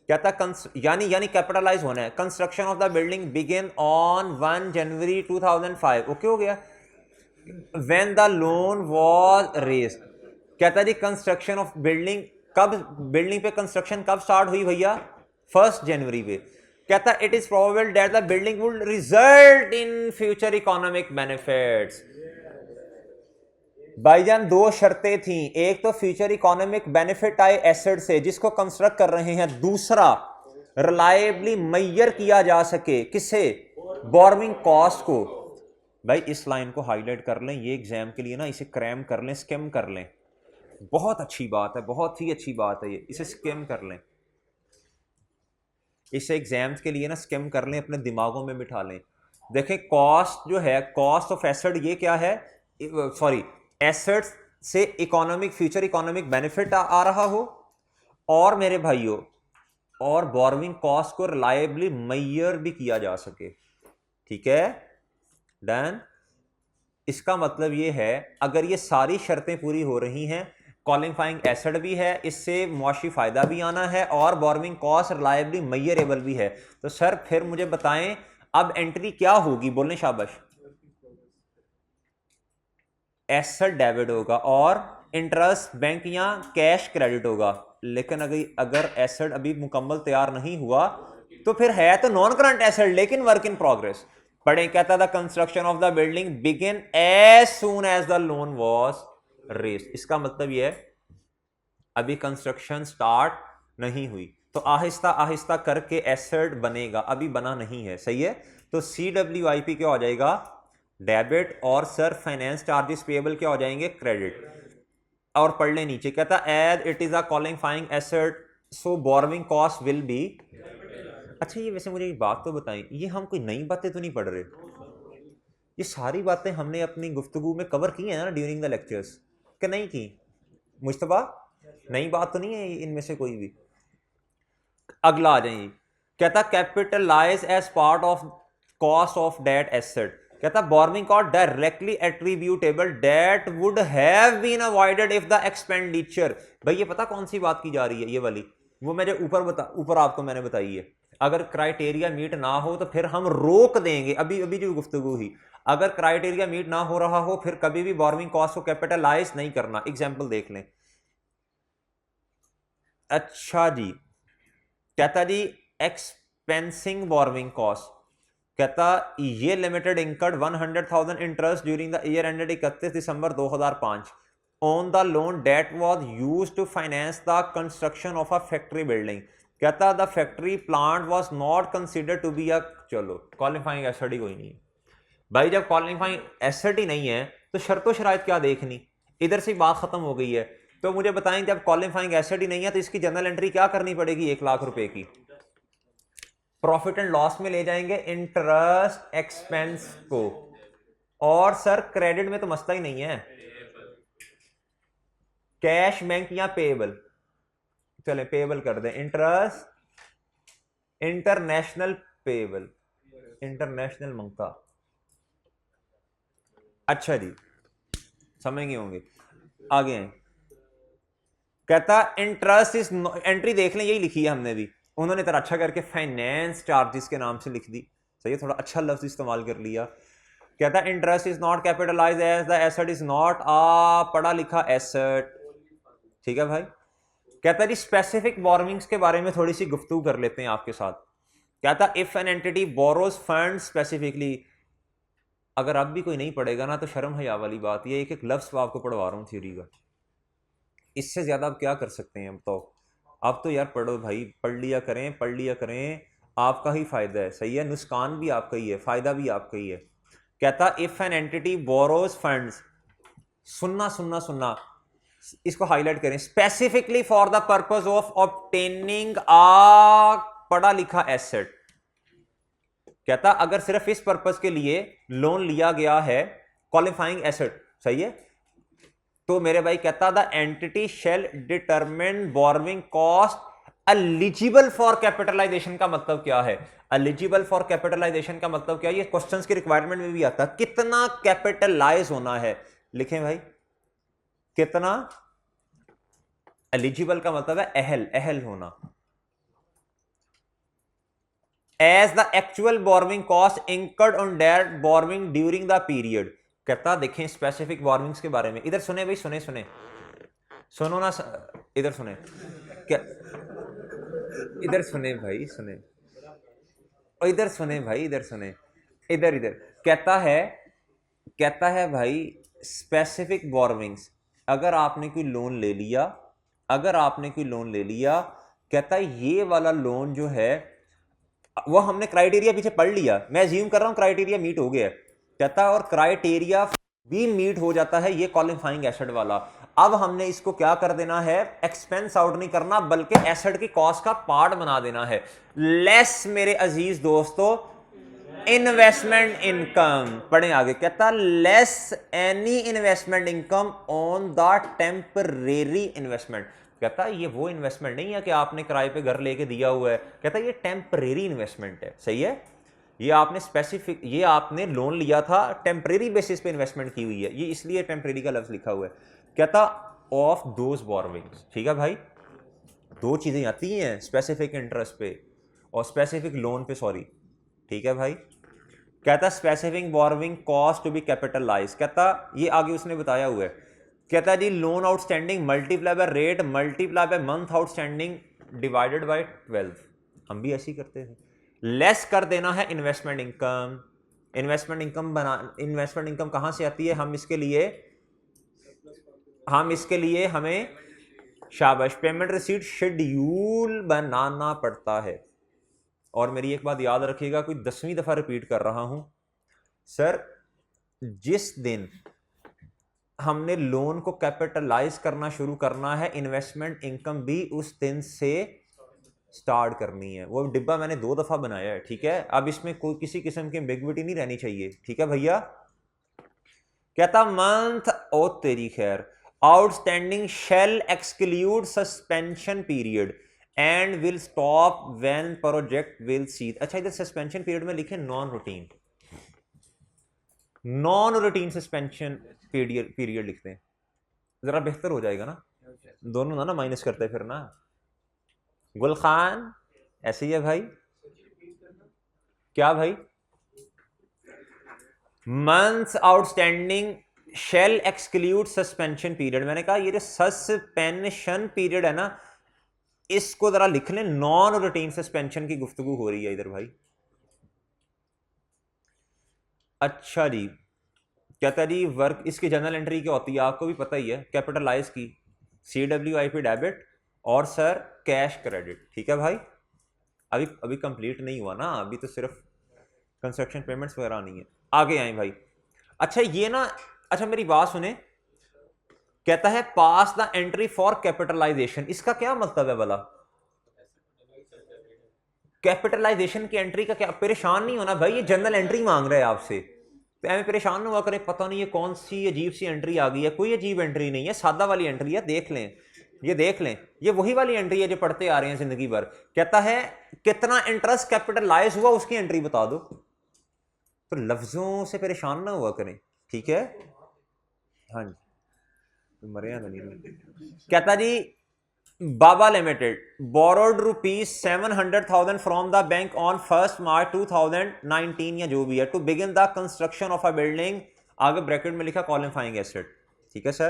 A: कहता यानी कैपिटलाइज होना है। Construction of the building begin on 1 January 2005, okay हो गया। When the loan was raised, कहता जी कंस्ट्रक्शन ऑफ बिल्डिंग कब, बिल्डिंग पे कंस्ट्रक्शन कब स्टार्ट हुई भैया? 1 जनवरी पे। कहता it is probable that the building would result in future economic benefits. भाईजान दो शर्तें थी, एक तो फ्यूचर इकोनॉमिक बेनिफिट आए एसेट से जिसको कंस्ट्रक्ट कर रहे हैं, दूसरा रिलायबली मैयर किया जा सके, किससे? बोर्विंग कॉस्ट को। भाई इस लाइन को हाईलाइट कर लें, ये एग्जाम के लिए ना इसे क्रैम कर लें, स्किम कर लें, बहुत अच्छी बात है, बहुत ही अच्छी बात है ये, इसे स्किम कर लें, इसे एग्जाम्स के लिए ना स्किम कर लें, अपने दिमागों में बिठा लें। देखें कॉस्ट जो है, कॉस्ट ऑफ एसेट, ये क्या है? सॉरी, एसेट्स से इकोनॉमिक, फ्यूचर इकोनॉमिक बेनिफिट आ रहा हो, और मेरे भाइयों, और बोर्विंग कॉस्ट को रिलायबली मैयर भी किया जा सके। ठीक है, डन। इसका मतलब ये है अगर ये सारी शर्तें पूरी हो रही हैं, क्वालिफाइंग एसेट भी है, इससे मुआशी फायदा भी आना है, और बोर्विंग कॉस्ट रिलायबली मैयरेबल भी है, तो सर फिर मुझे बताएं अब एंट्री क्या होगी? बोलने शाबाश। एसेट डेबिट होगा और इंटरेस्ट बैंक या कैश क्रेडिट होगा। लेकिन अगर एसेट अभी मुकम्मल तैयार नहीं हुआ तो फिर है तो नॉन करंट एसेट लेकिन वर्क इन प्रोग्रेस। पढ़े, कहता था construction of the building begin as soon as the loan was raised. इसका मतलब यह है अभी कंस्ट्रक्शन स्टार्ट नहीं हुई, तो आहिस्ता आहिस्ता करके एसेट बनेगा, अभी बना नहीं है, सही है। तो CWIP क्या हो जाएगा? डेबिट, और सर फाइनेंस चार्जेस पेएबल क्या हो जाएंगे? क्रेडिट। और पढ़ ले नीचे, कहता as it is a qualifying asset so borrowing cost will be. अच्छा ये वैसे मुझे एक बात तो बताएं, ये हम कोई नई बातें तो नहीं पढ़ रहे? ये सारी बातें हमने अपनी गुफ्तगू में कवर की है ना ड्यूरिंग द लेक्चर्स, कि नहीं की? मुश्तबा, नई बात तो नहीं है इनमें से कोई भी? अगला आ जाइए, कहता capitalise as part of cost of that asset. कहता borrowing cost directly attributable that would have been avoided if the expenditure. भाई ये पता कौन सी बात की जा रही है? ये वाली, वो मेरे ऊपर आपको मैंने बताई है। अगर क्राइटेरिया मीट ना हो तो फिर हम रोक देंगे, अभी अभी जो गुफ्तगू हुई, अगर क्राइटेरिया मीट ना हो रहा हो फिर कभी भी बोर्विंग कॉस्ट को कैपिटलाइज नहीं करना। एग्जाम्पल देख लें। अच्छा जी, कहता जी एक्सपेंसिंग बोर्विंग कॉस्ट, कहता ये limited incurred 100,000 interest during the year ended 31 December 2005 on the loan that was used to finance the construction of a factory building. कहता the factory plant was not considered to be a, चलो qualifying asset ही कोई नहीं है भाई। जब qualifying asset ही नहीं है तो शर्तो शराइत क्या देखनी? इधर से बात खत्म हो गई है। तो मुझे बताएं जब क्वालिफाइंग एसेट ही नहीं है तो इसकी जनरल एंट्री क्या करनी पड़ेगी? 1 लाख रुपए की। प्रॉफिट एंड लॉस में ले जाएंगे इंटरेस्ट एक्सपेंस को, और सर क्रेडिट में तो मसला ही नहीं है, कैश बैंक या पेएबल। चले पेएबल कर दें, इंटरेस्ट इंटरनेशनल पेएबल, इंटरनेशनल मंगता। अच्छा जी, समझ गए होंगे। आगे हैं, कहता इंटरेस्ट इज, एंट्री देख लें यही लिखी है हमने भी, उन्होंने तरह अच्छा करके फाइनेंस चार्जेस के नाम से लिख दी, सही है, थोड़ा अच्छा लफ्ज इस्तेमाल कर लिया। कहता interest is not capitalise as the asset is not आ पढ़ा लिखा एसेट। ठीक है भाई। कहता जी स्पेसिफिक बोरोइंग्स के बारे में थोड़ी सी गुफ्तगू कर लेते हैं आपके साथ। कहता if an entity borrows fund specifically, अगर अब भी कोई नहीं पढ़ेगा ना तो शर्म हया वाली बात, ये एक एक लफ्ज आपको पढ़वा रहा हूँ थ्योरी का, इससे ज्यादा आप क्या कर सकते हैं? तो अब तो यार पढ़ो भाई, पढ़ लिया करें, पढ़ लिया करें, आपका ही फायदा है, सही है, नुकसान भी आपका ही है, फायदा भी आपका ही है। कहता if an entity borrows funds, सुनना सुनना सुनना, इसको हाईलाइट करें, specifically for the purpose of obtaining a पढ़ा लिखा एसेट। कहता अगर सिर्फ इस पर्पस के लिए लोन लिया गया है, क्वालिफाइंग एसेट, सही है, तो मेरे भाई कहता the entity shall determine borrowing cost eligible for capitalisation. का मतलब क्या है? एलिजिबल फॉर कैपिटलाइजेशन का मतलब क्या है? ये क्वेश्चंस की रिक्वायरमेंट में भी आता है, कितना कैपिटलाइज होना है। लिखें भाई, कितना एलिजिबल का मतलब है अहल, अहल होना। As the actual borrowing cost incurred on that borrowing during the period. कहता देखें स्पेसिफिक बोरोइंग्स के बारे में, इधर सुने भाई, सुने सुने सुनो ना, इधर सुने क्या, इधर सुने भाई, सुने, और इधर सुने भाई, इधर सुने, इधर इधर कहता है भाई स्पेसिफिक बोरोइंग्स, अगर आपने कोई लोन ले लिया, अगर आपने कोई लोन ले लिया, कहता है ये वाला लोन जो है वो हमने क्राइटेरिया पीछे पढ़ लिया, मैं अज्यूम कर रहा हूं क्राइटेरिया मीट हो गया है, कहता है और क्राइटेरिया भी मीट हो जाता है ये क्वालिफाइंग एसेट वाला। अब हमने इसको क्या कर देना है, एक्सपेंस आउट नहीं करना बल्कि एसेट की कॉस्ट का पार्ट बना देना है। लेस मेरे अजीज दोस्तों इन्वेस्टमेंट इनकम, पढ़े आगे, कहता less any investment income on the temporary investment. कहता ये वो इन्वेस्टमेंट नहीं है कि आपने किराए पे घर लेके दिया हुआ है, कहता ये टेम्परेरी इन्वेस्टमेंट है, सही है, ये आपने स्पेसिफिक, ये आपने लोन लिया था टेम्परेरी बेसिस पे इन्वेस्टमेंट की हुई है, ये इसलिए टेम्परेरी का लफ्ज लिखा हुआ है। कहता ऑफ दोज बोरोइंग्स, ठीक है भाई, दो चीजें आती हैं, स्पेसिफिक इंटरेस्ट पे और स्पेसिफिक लोन पे, सॉरी, ठीक है भाई। कहता specific borrowing cost to be capitalise, कहता ये आगे उसने बताया हुआ है, कहता जी loan outstanding multiply by rate multiply by month outstanding divided by 12, हम भी ऐसे ही करते हैं। लेस कर देना है इन्वेस्टमेंट इनकम, इन्वेस्टमेंट इनकम बना, इन्वेस्टमेंट इनकम कहां से आती है, हम इसके लिए हमें शाबाश पेमेंट रिसीट शेड्यूल बनाना पड़ता है। और मेरी एक बात याद रखिएगा, कोई 10वीं दफा रिपीट कर रहा हूं सर, जिस दिन हमने लोन को कैपिटलाइज करना शुरू करना है, इन्वेस्टमेंट इनकम भी उस दिन से स्टार्ट करनी है। वो डिब्बा मैंने 2 दफा बनाया है, ठीक है, अब इसमें कोई किसी किस्म की एम्बिग्विटी नहीं रहनी चाहिए, ठीक है भैया। कहता मंथ ओ तेरी खैर outstanding shall exclude suspension period and will stop when project will cease. अच्छा इधर सस्पेंशन पीरियड में लिखे non routine, non routine suspension period लिखते हैं, जरा बेहतर हो जाएगा ना, दोनों ना माइनस करते हैं फिर ना। गुल खान ऐसे ही है भाई, क्या भाई, months outstanding shall exclude suspension period, मैंने कहा ये जो सस्पेंशन पीरियड है ना, इसको जरा लिख लें, नॉन रूटीन सस्पेंशन की गुफ्तगू हो रही है इधर भाई। अच्छा जी, कहता जी वर्क, इसकी जनरल एंट्री क्या होती है आपको भी पता ही है, कैपिटलाइज की CWIP डेबिट और सर कैश क्रेडिट, ठीक है भाई। अभी कंप्लीट नहीं हुआ ना, अभी तो सिर्फ कंस्ट्रक्शन पेमेंट्स वगैरह नहीं है, आगे आए भाई। अच्छा ये ना, अच्छा मेरी बात सुने, कहता है पास द एंट्री फॉर कैपिटलाइजेशन, इसका क्या मतलब है भला, कैपिटलाइजेशन की एंट्री का क्या, परेशान नहीं होना भाई, ये जनरल एंट्री मांग रहा है आपसे, तो ऐसे परेशान ना हुआ करें, पता नहीं ये कौन सी अजीब सी एंट्री आ गई है, कोई अजीब एंट्री नहीं है, सादा वाली एंट्री है, देख लें, ये देख लें, ये वही वाली एंट्री है जो पढ़ते आ रहे हैं जिंदगी भर। कहता है कितना इंटरेस्ट कैपिटलाइज हुआ उसकी एंट्री बता दो, तो लफ्जों से परेशान ना हुआ करें, ठीक है। हाँ जी, मरे नहीं। कहता जी Baba limited borrowed ₹700,000 from the bank on 1 March 2019 या जो भी है, to begin the construction of a building, आगे ब्रैकेट में लिखा क्वालिफाइंग एसेट, ठीक है सर।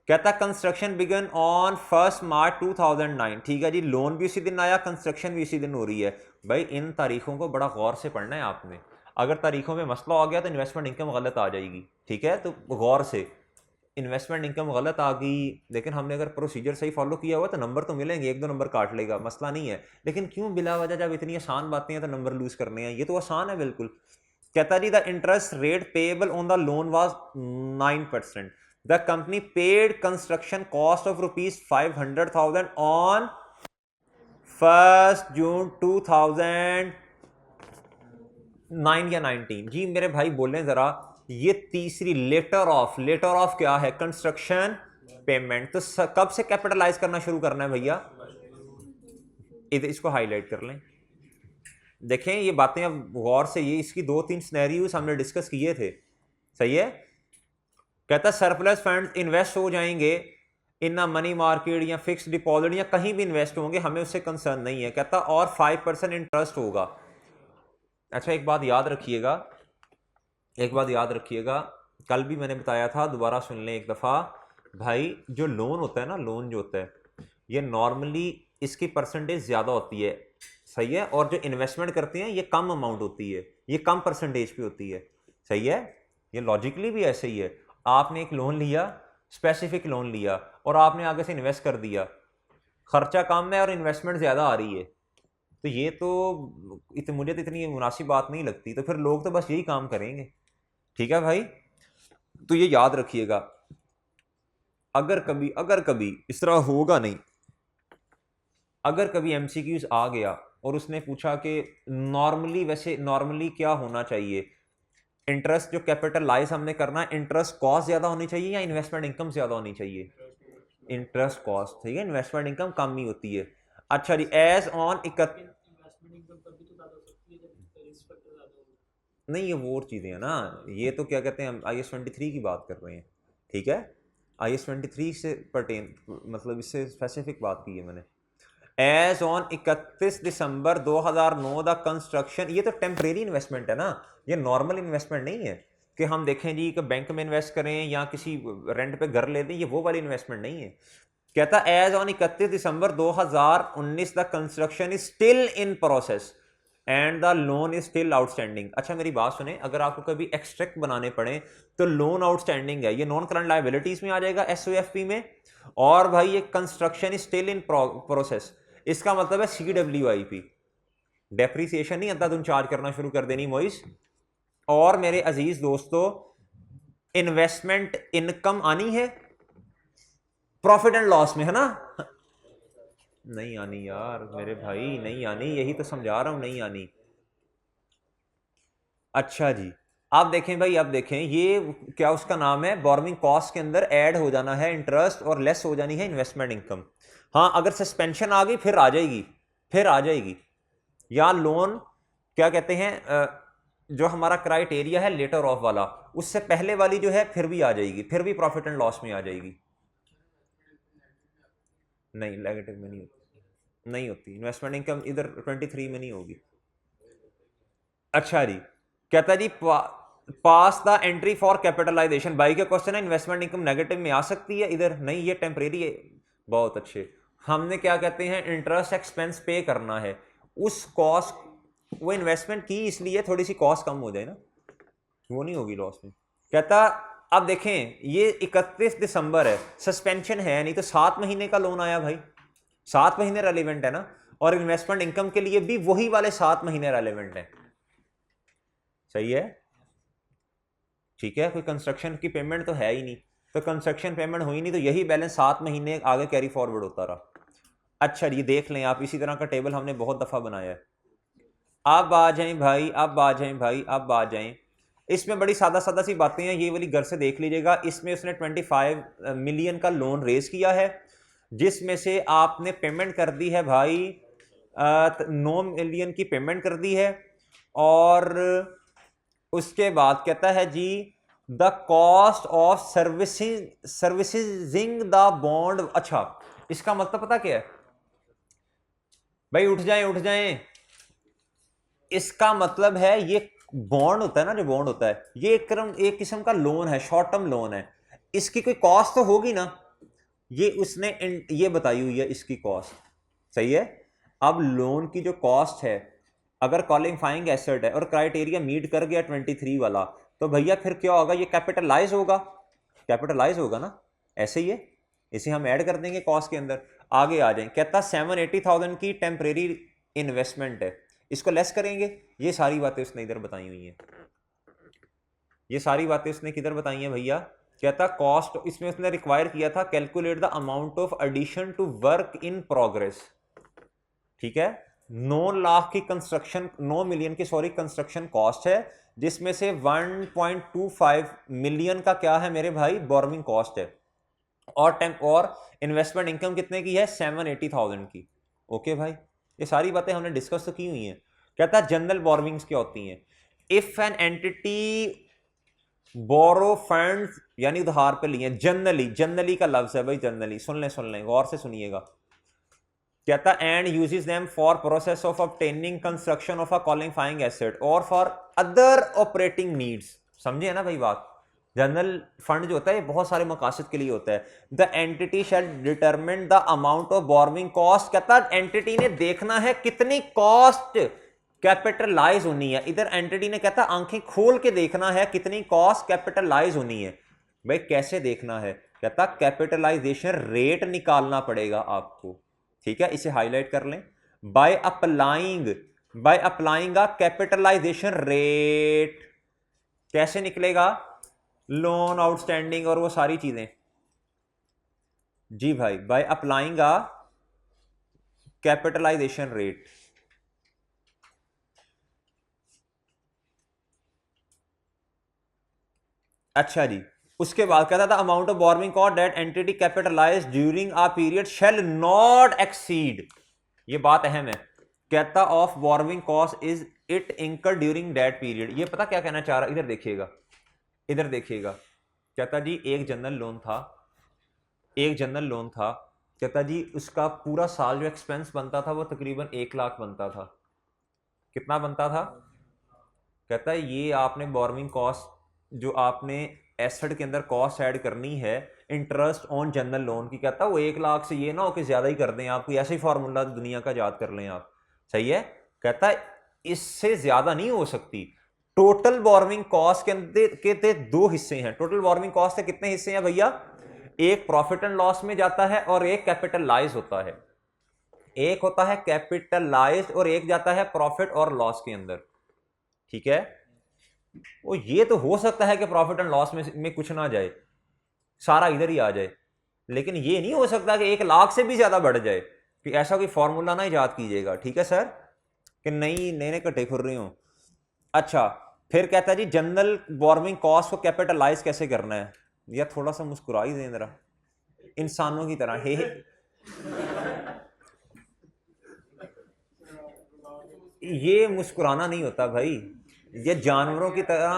A: कहता कंस्ट्रक्शन बिगन ऑन 1 मार्च 2009, ठीक है जी, लोन भी उसी दिन आया, कंस्ट्रक्शन भी उसी दिन हो रही है। भाई इन तारीखों को बड़ा गौर से पढ़ना है आपने, अगर तारीखों में मसला आ गया तो इन्वेस्टमेंट इनकम गलत आ जाएगी, ठीक है, तो गौर से, इन्वेस्टमेंट इनकम गलत आ गई, लेकिन हमने अगर प्रोसीजर सही फॉलो किया हुआ तो नंबर तो मिलेंगे, 1-2 नंबर काट लेगा, मसला नहीं है, लेकिन क्यों बिला वजह जब इतनी आसान बातें हैं तो नंबर लूज करने हैं, ये तो आसान है बिल्कुल। कहता जी the interest rate payable on the loan was 9%, the company paid construction cost of ₹500,000 on 1 June 2009 या 19। जी मेरे भाई बोलें जरा, ये तीसरी लेटर ऑफ क्या है? Construction payment. तो कब से कैपिटलाइज करना शुरू करना है भैया? इधर इसको हाईलाइट कर लें। देखें ये बातें अब गौर से, ये इसकी 2-3 सिनेरियोस हमने डिस्कस किए थे। सही है। कहता सरप्लस फंड इन्वेस्ट हो जाएंगे इन मनी मार्केट या फिक्स डिपॉजिट या कहीं भी इन्वेस्ट होंगे, हमें उससे कंसर्न नहीं है। कहता और 5% इंटरेस्ट होगा। अच्छा एक बात याद रखिएगा, कल भी मैंने बताया था, दोबारा सुन लें एक दफ़ा भाई। जो लोन होता है ना, लोन जो होता है ये नॉर्मली इसकी परसेंटेज ज़्यादा होती है। सही है। और जो इन्वेस्टमेंट करते हैं ये कम अमाउंट होती है, ये कम परसेंटेज पे होती है। सही है। ये लॉजिकली भी ऐसे ही है। आपने एक लोन लिया, स्पेसिफिक लोन लिया, और आपने आगे से इन्वेस्ट कर दिया, खर्चा कम है और इन्वेस्टमेंट ज़्यादा आ रही है, तो ये तो मुझे तो इतनी मुनासिब बात नहीं लगती। तो फिर लोग तो बस यही काम करेंगे। ठीक है भाई। तो ये याद रखिएगा, अगर कभी इस तरह होगा नहीं, अगर कभी एमसीक्यूज आ गया और उसने पूछा कि नॉर्मली क्या होना चाहिए, इंटरेस्ट जो कैपिटलाइज हमने करना है, इंटरेस्ट कॉस्ट ज्यादा होनी चाहिए या इन्वेस्टमेंट इनकम ज्यादा होनी चाहिए? Interest cost. ठीक है। इन्वेस्टमेंट इनकम कम ही होती है। अच्छा जी, एज ऑन नहीं, ये वो और चीज़ें हैं ना, ये तो क्या कहते हैं, हम IS-23 की बात कर रहे हैं। ठीक है। IS-23 से पर्टेन, मतलब इससे स्पेसिफिक बात की है मैंने। As on 31 December 2009 the construction, ये तो टेम्परेरी इन्वेस्टमेंट है ना, ये नॉर्मल इन्वेस्टमेंट नहीं है कि हम देखें जी कि बैंक में इन्वेस्ट करें या किसी रेंट पे घर ले दें, ये वो वाली इन्वेस्टमेंट नहीं है। कहता as on 31 December 2019 the construction is still in process and the loan is still outstanding. अच्छा मेरी बात सुने, अगर आपको कभी एक्सट्रैक्ट बनाने पड़े तो लोन आउटस्टैंडिंग है, ये नॉन करंट लायबिलिटीज में आ जाएगा, SOFP में। और भाई ये construction is still in process, इसका मतलब है CWIP, डेप्रीसिएशन नहीं अंधा तुम चार्ज करना शुरू कर देनी मोइस। और मेरे अजीज दोस्तों, इन्वेस्टमेंट इनकम आनी है प्रॉफिट एंड लॉस में, है ना? नहीं आनी यार मेरे भाई, नहीं आनी, यही तो समझा रहा हूं, नहीं आनी। अच्छा जी, आप देखें भाई, अब देखें ये क्या उसका नाम है, बोरोइंग कॉस्ट के अंदर ऐड हो जाना है इंटरेस्ट और लेस हो जानी है इन्वेस्टमेंट इनकम। हाँ अगर सस्पेंशन आ गई फिर आ जाएगी। या लोन क्या कहते हैं, जो हमारा क्राइटेरिया है लेटर ऑफ वाला, उससे पहले वाली जो है फिर भी आ जाएगी, फिर भी प्रॉफिट एंड लॉस में आ जाएगी। नहीं नेगेटिव में नहीं होती इन्वेस्टमेंट इनकम, इधर 23 में नहीं होगी। अच्छा जी, कहता जी पास द एंट्री फॉर कैपिटलाइजेशन। भाई का क्वेश्चन है इन्वेस्टमेंट इनकम नेगेटिव में आ सकती है इधर? नहीं, ये टेम्परेरी है। बहुत अच्छे। हमने क्या कहते हैं, इंटरेस्ट एक्सपेंस पे करना है, उस कॉस्ट, वो इन्वेस्टमेंट की इसलिए थोड़ी सी कॉस्ट कम हो जाए ना, वो नहीं होगी लॉस में। कहता अब देखें ये 31 दिसंबर है, सस्पेंशन है नहीं, तो 7 महीने का लोन आया भाई, 7 महीने रेलिवेंट है ना, और इन्वेस्टमेंट इनकम के लिए भी वही वाले 7 महीने रेलिवेंट है। सही है। ठीक है। कोई कंस्ट्रक्शन की पेमेंट तो है ही नहीं, तो कंस्ट्रक्शन पेमेंट हुई नहीं, तो यही बैलेंस 7 महीने आगे कैरी फॉरवर्ड होता रहा। अच्छा ये देख लें आप, इसी तरह का टेबल हमने बहुत दफ़ा बनाया है। अब आ जाएं भाई, अब आ जाएं। इसमें बड़ी सादा सादा सी बातें हैं, ये वाली घर से देख लीजिएगा। इसमें उसने 25 मिलियन का लोन रेज किया है, जिसमें से आपने पेमेंट कर दी है भाई 9 मिलियन की पेमेंट कर दी है। और उसके बाद कहता है जी the cost of servicing the bond. अच्छा इसका मतलब पता क्या है भाई, उठ जाएं, इसका मतलब है ये बॉन्ड होता है ना, जो बॉन्ड होता है ये एक किस्म का लोन है, शॉर्ट टर्म लोन है, इसकी कोई कॉस्ट तो होगी ना, ये उसने ये बताई हुई है इसकी कॉस्ट। सही है। अब लोन की जो कॉस्ट है, अगर क्वालिफाइंग एसेट है और क्राइटेरिया मीट कर गया 23 वाला, तो भैया फिर क्या होगा, ये कैपिटलाइज होगा ना, ऐसे ही है, इसे हम ऐड कर देंगे कॉस्ट के अंदर। आगे आ जाए, कहता 780,000 की टेम्परेरी इन्वेस्टमेंट है, इसको लेस करेंगे। ये सारी बातें उसने इधर बताई हुई हैं, ये सारी बातें उसने किधर बताई हैं भैया? कहता कॉस्ट, इसमें उसने रिक्वायर किया था calculate the amount of addition to work in progress. ठीक है, 9 लाख की कंस्ट्रक्शन, 9 मिलियन की सॉरी कंस्ट्रक्शन कॉस्ट है, जिसमें से 1.25 मिलियन का क्या है मेरे भाई, बोर्मिंग कॉस्ट है, और इन्वेस्टमेंट इनकम कितने की है, 780,000 की। ओके भाई, ये सारी बातें हमने डिस्कस तो की हुई हैं। कहता है जनरल बोर्मिंग्स क्या होती हैं, if an entity borrow funds, यानी उधार पे लिए, जनरली, जनरली का लफ्ज है भाई, जनरली सुन लें गौर से सुनिएगा। कहता and uses them for process of obtaining construction of a qualifying asset और फॉर अदर ऑपरेटिंग नीड्स। समझे है ना भाई बात, जनरल फंड जो होता है ये बहुत सारे मकासद के लिए होता है। The entity shall determine the amount of borrowing cost, कहता एंटिटी ने देखना है कितनी कॉस्ट कैपिटलाइज होनी है। इधर एंटिटी ने कहता आंखें खोल के देखना है कितनी कॉस्ट कैपिटलाइज होनी है। भाई कैसे देखना है, कहता कैपिटलाइजेशन रेट निकालना पड़ेगा आपको, ठीक है, इसे हाईलाइट कर लें। By applying a capitalisation rate, कैसे निकलेगा, लोन आउटस्टैंडिंग और वो सारी चीजें। जी भाई, by applying a capitalisation rate. अच्छा जी, उसके बाद कहता था amount of borrowing cost that entity capitalise during a period shall not exceed, ये बात अहम है, कहता of borrowing cost is it incur during that period. ये पता क्या कहना चाह रहा, इधर देखिएगा, इधर देखिएगा। कहता जी एक जनरल लोन था, कहता जी उसका पूरा साल जो एक्सपेंस बनता था वो तकरीबन 1 लाख बनता था। कितना बनता था, कहता है ये आपने बोर्विंग कॉस्ट जो आपने एसेट के अंदर कॉस्ट ऐड करनी है इंटरेस्ट ऑन जनरल लोन की, कहता है वो 1 लाख से ये ना हो कि ज्यादा ही कर दें, आप कोई ऐसा ही फार्मूला दुनिया का याद कर लें आप, सही है। कहता है इससे ज्यादा नहीं हो सकती। टोटल बोर्विंग कॉस्ट के अंदर के 2 हिस्से हैं। टोटल बोर्विंग कॉस्ट के कितने हिस्से हैं भैया, एक प्रॉफिट एंड लॉस में जाता है और एक कैपिटलाइज होता है। एक होता है कैपिटलाइज और एक जाता है प्रॉफिट और लॉस के अंदर, ठीक है। वो ये तो हो सकता है कि प्रॉफिट एंड लॉस में कुछ ना जाए, सारा इधर ही आ जाए, लेकिन ये नहीं हो सकता कि 1 लाख से भी ज्यादा बढ़ जाए, कि ऐसा कोई फॉर्मूला ना इजाद कीजिएगा, ठीक है सर, कि नई नए कट्टे खुर रही हूं। अच्छा, फिर कहता है जी जनरल बोर्विंग कॉस्ट को कैपिटलाइज कैसे करना है, या थोड़ा सा मुस्कुरा ही दें जरा इंसानों की तरह, हे ये मुस्कुराना नहीं होता भाई, ये जानवरों की तरह।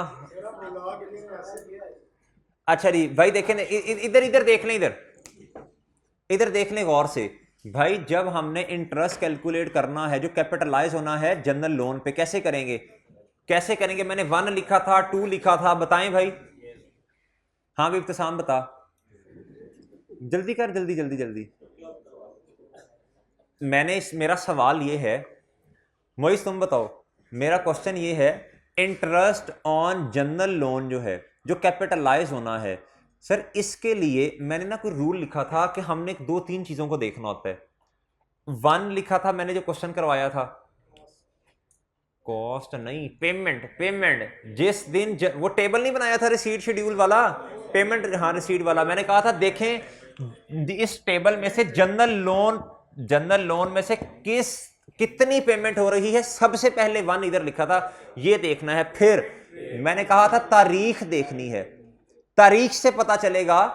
A: अच्छा जी भाई देखें, इधर इधर देख लें, इधर देख लें गौर से भाई। जब हमने इंटरेस्ट कैलकुलेट करना है जो कैपिटलाइज होना है जनरल लोन पे, कैसे करेंगे, कैसे करेंगे, मैंने 1 लिखा था, 2 लिखा था, बताएं भाई। हाँ भी इब्तिसाम बता, जल्दी कर, जल्दी जल्दी जल्दी। मेरा सवाल ये है, मोइस तुम बताओ, मेरा क्वेश्चन ये है, इंटरेस्ट ऑन जनरल लोन जो है जो कैपिटलाइज होना है, सर इसके लिए मैंने ना कोई रूल लिखा था कि हमने 2-3 चीजों को देखना होता है। 1 लिखा था मैंने जो क्वेश्चन करवाया था, कॉस्ट नहीं, पेमेंट जिस दिन वो टेबल नहीं बनाया था रिसीट शेड्यूल वाला, पेमेंट, हाँ रिसीट वाला, मैंने कहा था देखें इस टेबल में से जनरल लोन में से कितनी पेमेंट हो रही है, सबसे पहले 1 इधर लिखा था, ये देखना है। फिर मैंने कहा था तारीख देखनी है, तारीख से पता चलेगा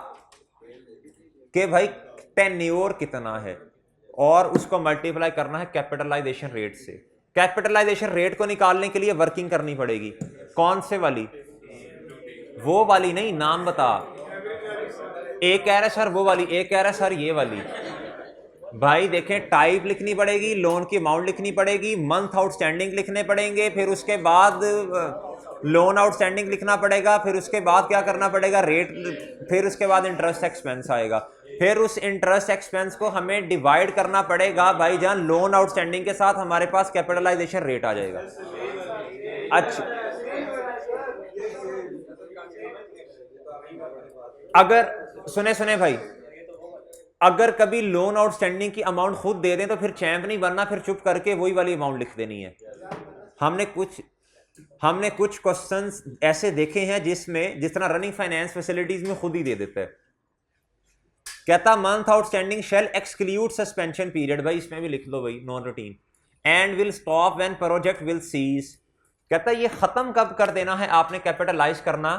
A: कि भाई टेन्योर कितना है, और उसको मल्टीप्लाई करना है कैपिटलाइजेशन रेट से। कैपिटलाइजेशन रेट को निकालने के लिए वर्किंग करनी पड़ेगी, कौन से वाली, वो वाली नहीं, नाम बता। एक कह रहा है सर वो वाली, एक कह रहा है सर ये वाली। भाई देखें, टाइप लिखनी पड़ेगी, लोन की अमाउंट लिखनी पड़ेगी, मंथ आउटस्टैंडिंग लिखने पड़ेंगे, फिर उसके बाद लोन आउटस्टैंडिंग लिखना पड़ेगा, फिर उसके बाद क्या करना पड़ेगा, रेट, फिर उसके बाद इंटरेस्ट एक्सपेंस आएगा, फिर उस इंटरेस्ट एक्सपेंस को हमें डिवाइड करना पड़ेगा भाईजान लोन आउटस्टैंडिंग के साथ, हमारे पास कैपिटलाइजेशन रेट आ जाएगा। अच्छा, अगर सुने भाई, अगर कभी लोन आउटस्टैंडिंग की अमाउंट खुद दे दें तो फिर चैंप नहीं बनना, फिर चुप करके वही वाली अमाउंट लिख देनी है। हमने कुछ क्वेश्चंस ऐसे देखे हैं जिसमें जिस तरह रनिंग फाइनेंस फैसिलिटीज में खुद ही दे देता है, कहता month outstanding shall exclude suspension period, भाई इसमें भी लिख लो भाई non routine, and will stop when project will cease. कहता ये खत्म कब कर देना है आपने कैपिटलाइज करना।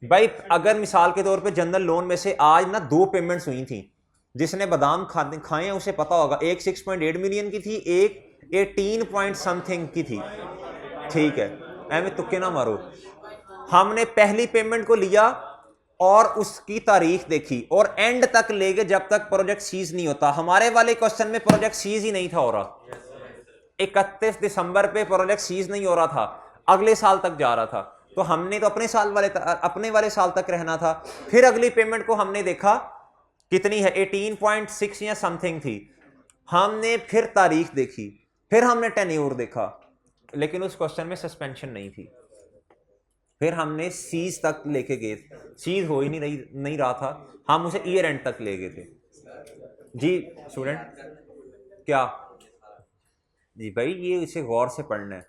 A: भाई अगर मिसाल के तौर पे जनरल लोन में से आज ना 2 पेमेंट्स हुई थी, जिसने बादाम खाए हैं उसे पता होगा, एक 6.8 मिलियन की थी, एक 18 पॉइंट समथिंग की थी, ठीक है, ऐਵੇਂ तुक्के ना मारो। हमने पहली पेमेंट को लिया और उसकी तारीख देखी और एंड तक ले गए जब तक प्रोजेक्ट सीज नहीं होता। हमारे वाले क्वेश्चन में प्रोजेक्ट सीज ही नहीं था हो रहा, 31 दिसंबर पे प्रोजेक्ट सीज नहीं हो रहा था, अगले साल तक जा रहा था, तो हमने तो अपने वाले साल तक रहना था। फिर अगली पेमेंट को हमने देखा कितनी है, 18.6 या समथिंग थी, हमने फिर तारीख देखी, फिर हमने टेन्योर देखा, लेकिन उस क्वेश्चन में सस्पेंशन नहीं थी। फिर हमने सीज तक लेके गए, सीज हो ही नहीं रहा था, हम उसे ईयर एंड तक ले गए थे। जी स्टूडेंट क्या जी भाई, ये इसे गौर से पढ़ना है,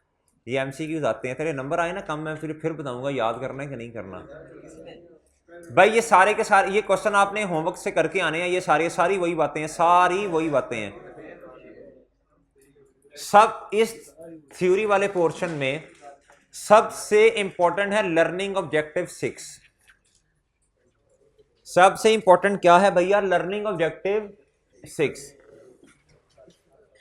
A: ये एमसीक्यूज आते हैं, तेरे नंबर आए ना कम, मैं फिर बताऊंगा याद करना है कि नहीं करना। भाई ये सारे के सारे ये क्वेश्चन आपने होमवर्क से करके आने हैं, ये सारी वही बातें हैं, सारी वही बातें हैं सब। इस थ्योरी वाले पोर्शन में सबसे इंपॉर्टेंट है लर्निंग ऑब्जेक्टिव 6। सबसे इंपॉर्टेंट क्या है भैया, लर्निंग ऑब्जेक्टिव 6।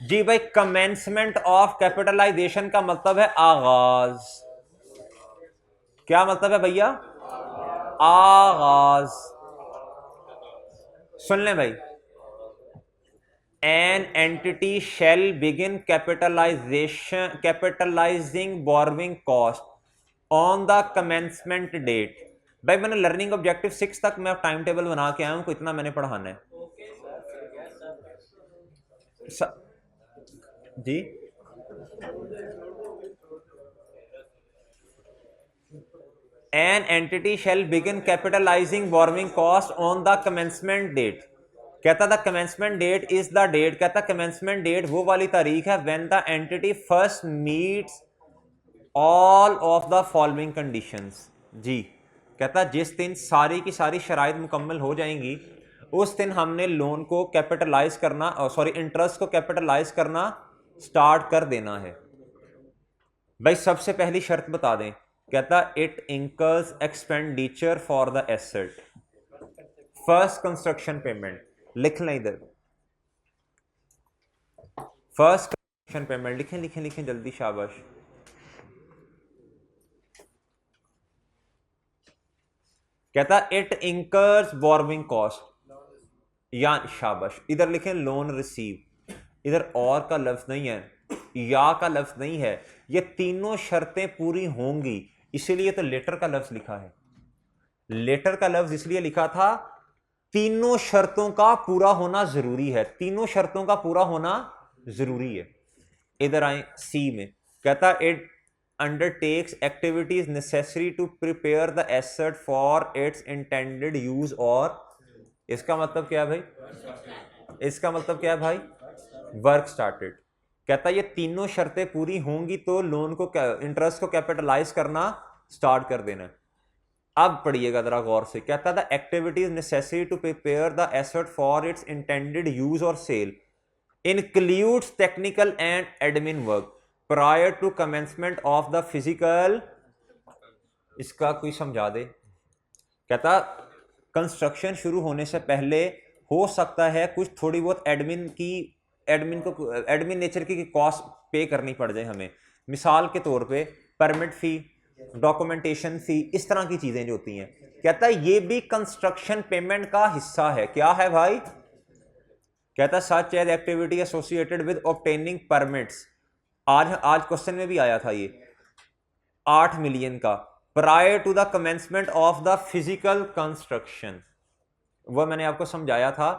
A: जी भाई, कमेंसमेंट ऑफ कैपिटलाइजेशन का मतलब है आगाज। क्या मतलब है भैया, आगाज। सुन लें भाई, an entity shall begin capitalising borrowing cost on the commencement date. भाई मैंने लर्निंग ऑब्जेक्टिव 6 तक मैं टाइम टेबल बना के आया हूं, को इतना मैंने पढ़ाना है जी। An entity shall begin capitalizing borrowing cost on the commencement date। कहता था commencement date is the date, कहता commencement date वो वाली तारीख है when the entity first meets all of the following conditions। जी कहता जिस दिन सारी की सारी शराइत मुकम्मल हो जाएंगी उस दिन हमने लोन को कैपिटलाइज करना, सॉरी इंटरेस्ट को कैपिटलाइज करना स्टार्ट कर देना है। भाई सबसे पहली शर्त बता दें, कहता it incurs expenditure for the asset. First construction payment लिख लें इधर, फर्स्ट कंस्ट्रक्शन पेमेंट लिखें लिखें लिखें जल्दी, शाबाश। कहता इट इंकर्स बोरोइंग कॉस्ट, या शाबाश इधर लिखें लोन रिसीव, इधर और का लफ्ज नहीं है, या का लफ्ज नहीं है, ये तीनों शर्तें पूरी होंगी, इसीलिए तो लेटर का लफ्ज लिखा है। लेटर का लफ्ज इसलिए लिखा था तीनों शर्तों का पूरा होना जरूरी है, तीनों शर्तों का पूरा होना जरूरी है। इधर आए सी में, कहता it undertakes activities necessary to prepare the asset for its intended use, और इसका मतलब क्या है भाई, इसका मतलब क्या है भाई, वर्क स्टार्टेड। कहता ये तीनों शर्तें पूरी होंगी तो लोन को इंटरेस्ट को कैपिटलाइज करना स्टार्ट कर देना। अब पढ़िएगा जरा गौर से, कहता था activities necessary to prepare the asset for its intended use और sale includes technical and admin work prior to commencement of the physical. इसका कोई समझा दे। कहता कंस्ट्रक्शन शुरू होने से पहले हो सकता है कुछ थोड़ी बहुत एडमिन नेचर की कॉस्ट पे करनी पड़ जाए हमें, मिसाल के तौर पे परमिट फी, डॉक्यूमेंटेशन फी, इस तरह की चीजें जो होती हैं। कहता है ये भी कंस्ट्रक्शन पेमेंट का हिस्सा है। क्या है भाई, कहता such as activity associated with obtaining permits. आज क्वेश्चन में भी आया था ये 8 मिलियन का, prior to the commencement of the physical construction. वह मैंने आपको समझाया था,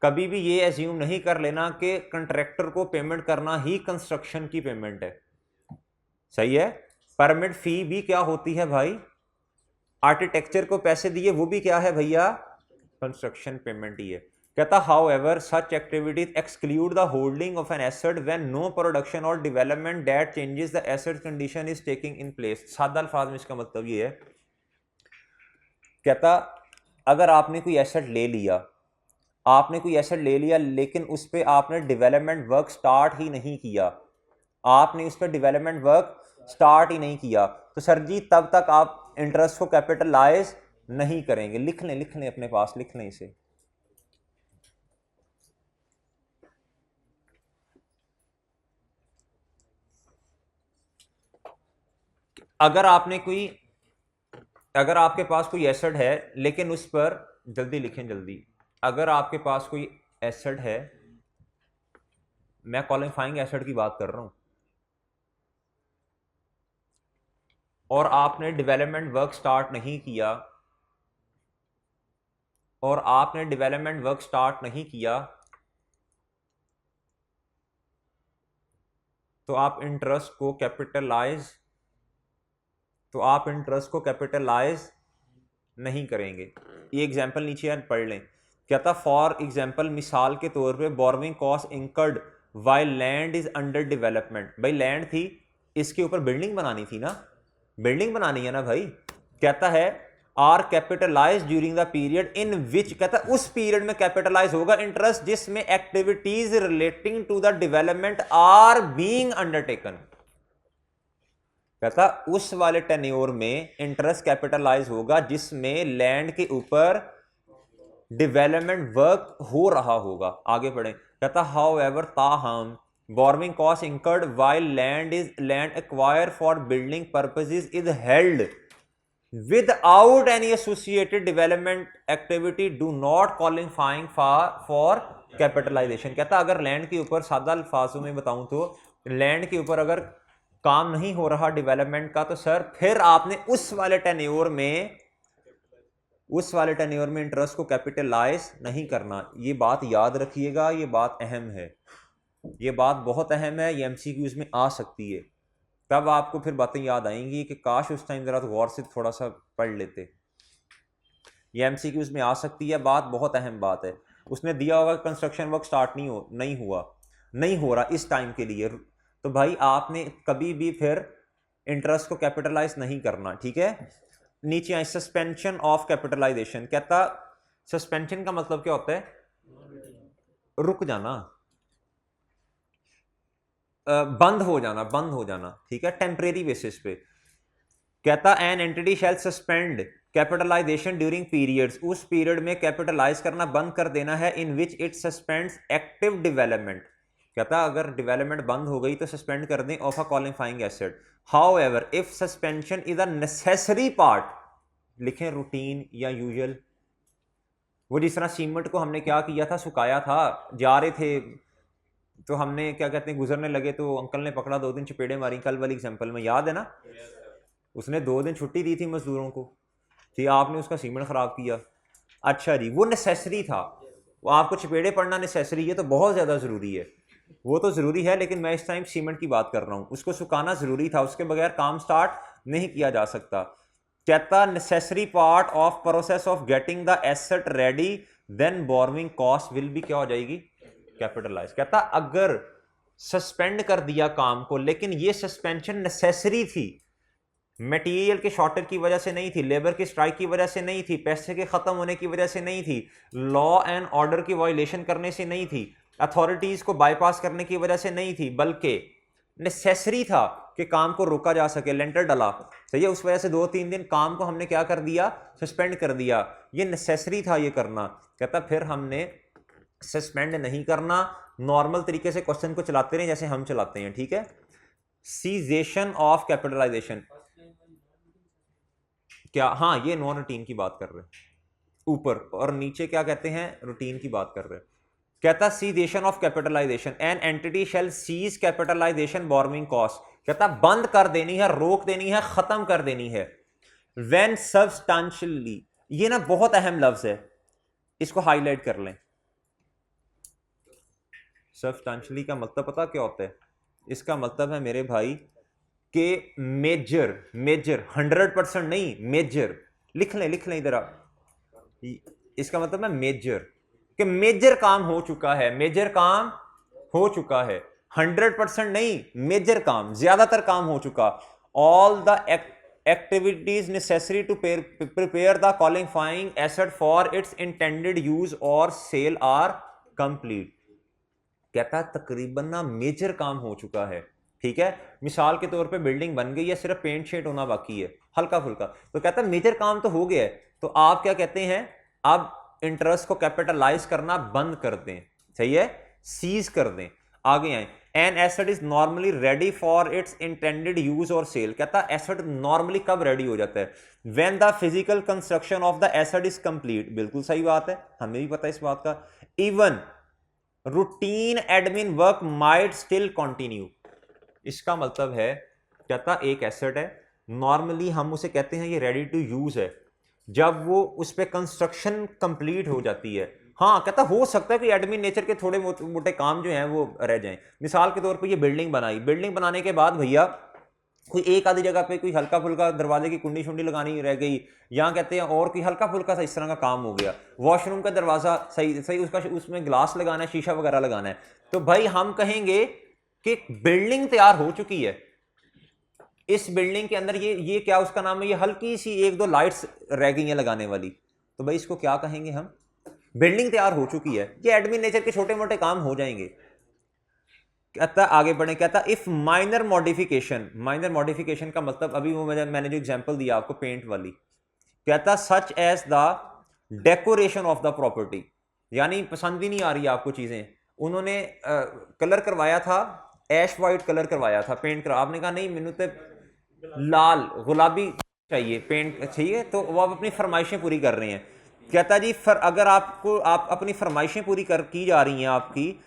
A: कभी भी ये एज्यूम नहीं कर लेना कि कंट्रैक्टर को पेमेंट करना ही कंस्ट्रक्शन की पेमेंट है। सही है, परमिट फी भी क्या होती है भाई, आर्किटेक्चर को पैसे दिए वो भी क्या है भैया, कंस्ट्रक्शन पेमेंट ही है। कहता however such activities exclude the holding of an asset when no production और development that changes the asset condition is taking in place. सादा अल्फाज में इसका मतलब ये है, कहता अगर आपने कोई एसेट ले लिया आपने कोई एसेट ले लिया लेकिन उस पर आपने डेवलपमेंट वर्क स्टार्ट ही नहीं किया, आपने उस पर डेवलपमेंट वर्क स्टार्ट ही नहीं किया, तो सर जी तब तक आप इंटरेस्ट को कैपिटलाइज नहीं करेंगे। लिख लें अपने पास, लिख लें इसे। अगर आपके पास कोई एसेट है लेकिन उस पर, जल्दी लिखें जल्दी, अगर आपके पास कोई एसेट है, मैं क्वालिफाइंग एसेट की बात कर रहा हूं, और आपने डेवलपमेंट वर्क स्टार्ट नहीं किया, तो आप इंटरेस्ट को कैपिटलाइज नहीं करेंगे। ये एग्जाम्पल नीचे यार पढ़ लें। क्या था, फॉर एग्जाम्पल, मिसाल के तौर पे, borrowing cost incurred while land is under development. भाई लैंड थी, इसके ऊपर बिल्डिंग बनानी थी ना, बिल्डिंग बनानी है ना भाई। कहता है are capitalise during the period in which, कहता है उस पीरियड में कैपिटलाइज होगा इंटरेस्ट जिसमें activities relating to the development are being undertaken. कहता उस वाले टेन्योर में इंटरेस्ट कैपिटलाइज होगा जिसमें लैंड के ऊपर डेवलपमेंट वर्क हो रहा होगा। आगे पढ़ें। कहता हाउ एवर, ताहम, borrowing cost incurred while land acquire for building purposes is held without any associated development activity do not qualifying for capitalisation. कहता अगर लैंड के ऊपर, सादा अल्फाजों में बताऊं तो, लैंड के ऊपर अगर काम नहीं हो रहा डेवलपमेंट का, तो सर फिर आपने उस वाले टेन्योर में इंटरेस्ट को कैपिटलाइज नहीं करना। ये बात याद रखिएगा, ये बात अहम है, ये बात बहुत अहम है, ये एमसीक्यूज में आ सकती है। तब आपको फिर बातें याद आएंगी कि काश उस टाइम जरा गौर से थोड़ा सा पढ़ लेते। ये एमसीक्यूज में आ सकती है, बात बहुत अहम बात है। उसने दिया होगा कंस्ट्रक्शन वर्क स्टार्ट नहीं हो रहा इस टाइम के लिए, तो भाई आपने कभी भी फिर इंटरेस्ट को कैपिटलाइज नहीं करना, ठीक है। नीचे आए सस्पेंशन ऑफ कैपिटलाइजेशन। कहता सस्पेंशन का मतलब क्या होता है, रुक जाना, बंद हो जाना, ठीक है, टेम्परेरी बेसिस पे। कहता an entity shall suspend capitalisation during periods, उस पीरियड में कैपिटलाइज करना बंद कर देना है in which it suspends active development. कहता अगर डेवलपमेंट बंद हो गई तो सस्पेंड कर दें of a qualifying asset. How ever if suspension is a necessary part, लिखें रूटीन या यूजुअल। वो जिस तरह सीमेंट को हमने क्या किया था, सुखाया था, जा रहे थे तो हमने क्या कहते हैं, गुजरने लगे तो अंकल ने पकड़ा, 2 दिन चपेड़े मारी, कल वाली एग्जांपल में याद है ना। उसने 2 दिन छुट्टी दी थी मजदूरों को, थी, आपने उसका सीमेंट खराब किया। अच्छा जी, वो नेसेसरी था, वो आपको चपेड़े पड़ना नेसेसरी है तो बहुत ज़्यादा ज़रूरी है, वो तो ज़रूरी है, लेकिन मैं इस टाइम सीमेंट की बात कर रहा हूँ। उसको सुखाना ज़रूरी था, उसके बगैर काम स्टार्ट नहीं किया जा सकता। कहता necessary part of process of getting the asset ready, then borrowing cost will be क्या हो जाएगी, कैपिटलाइज। कहता अगर सस्पेंड कर दिया काम को, लेकिन ये सस्पेंशन नेसेसरी थी, मटेरियल के शॉर्टेज की वजह से नहीं थी, लेबर की स्ट्राइक की वजह से नहीं थी, पैसे के खत्म होने की वजह से नहीं थी, लॉ एंड ऑर्डर की वायलेशन करने से नहीं थी, अथॉरिटीज को बाईपास करने की वजह से नहीं थी, बल्कि नेसेसरी था कि काम को रोका जा सके, लेंटर डला, सही है, उस वजह से 2-3 दिन काम को हमने क्या कर दिया, सस्पेंड कर दिया, ये नेसेसरी था ये करना। कहता फिर हमने सस्पेंड नहीं करना, नॉर्मल तरीके से क्वेश्चन को चलाते रहे जैसे हम चलाते हैं, ठीक है। सीजेशन ऑफ कैपिटलाइजेशन, क्या, हाँ ये नॉन रूटीन की बात कर रहे हैं ऊपर, और नीचे क्या कहते हैं, रूटीन की बात कर रहे हैं। कहता cessation of capitalisation, an entity shall cease capitalisation borrowing cost. कहता बंद कर देनी है, रोक देनी है, खत्म कर देनी है। व्हेन सब्सटेंशियली, ये ना बहुत अहम लफ्ज है, इसको हाईलाइट कर लें। सब्सटेंशियली का मतलब पता क्या होता है, इसका मतलब है मेरे भाई कि मेजर 100% नहीं, मेजर, लिख लें इधर, इसका मतलब है मेजर, कि मेजर काम हो चुका है, 100% नहीं, मेजर काम, ज्यादातर काम हो चुका। All the activities necessary to prepare the qualifying asset for its intended use और सेल आर कंप्लीट। कहता तकरीबन ना मेजर काम हो चुका है, ठीक है। मिसाल के तौर पे बिल्डिंग बन गई है, सिर्फ पेंट शेट होना बाकी है हल्का फुल्का, तो कहता मेजर काम तो हो गया है। तो आप क्या कहते हैं, अब इंटरेस्ट को कैपिटलाइज करना बंद कर दें, सही है, सीज कर दें। आगे आए, an asset is normally ready for its intended use और सेल। कहता एसेट नॉर्मली कब रेडी हो जाता है, when the physical construction of the asset is complete. बिल्कुल सही बात है, हमें भी पता है इस बात का। Even routine admin work might still continue. इसका मतलब है, कहता एक एसेट है, नॉर्मली हम उसे कहते हैं ये रेडी टू यूज है जब वो उस पर कंस्ट्रक्शन कंप्लीट हो जाती है। हाँ, कहता हो सकता है कि एडमिन नेचर के थोड़े मोटे काम जो हैं वो रह जाएं। मिसाल के तौर पे ये बिल्डिंग बनाई, बिल्डिंग बनाने के बाद भैया कोई एक आधी जगह पे कोई हल्का फुल्का दरवाजे की कुंडी शुंडी लगानी रह गई, या कहते हैं और कोई हल्का फुल्का सा इस तरह का काम हो गया, वॉशरूम का दरवाजा सही सही उसका उसमें ग्लास लगाना है, शीशा वगैरह लगाना है, तो भाई हम कहेंगे कि बिल्डिंग तैयार हो चुकी है। इस बिल्डिंग के अंदर ये क्या उसका नाम है, ये हल्की सी एक दो लाइट्स रह गई हैं लगाने वाली, तो भाई इसको क्या कहेंगे हम, बिल्डिंग तैयार हो चुकी है। ये एडमिन नेचर के छोटे मोटे काम हो जाएंगे। कहता आगे बढ़े, कहता if minor modification, minor modification का मतलब अभी वो मैंने जो एग्जांपल दिया आपको पेंट वाली, कहता such as the decoration of the property, यानी पसंद भी नहीं आ रही आपको चीजें, उन्होंने कलर करवाया था, ऐश वाइट कलर करवाया था, पेंट कर, आपने कहा नहीं मैंने तो लाल गुलाबी चाहिए, पेंट चाहिए, तो वो आप अपनी फरमाइशें पूरी कर रहे हैं। कहता जी अगर आप अपनी फरमाइशें पूरी की जा रही हैं आपकी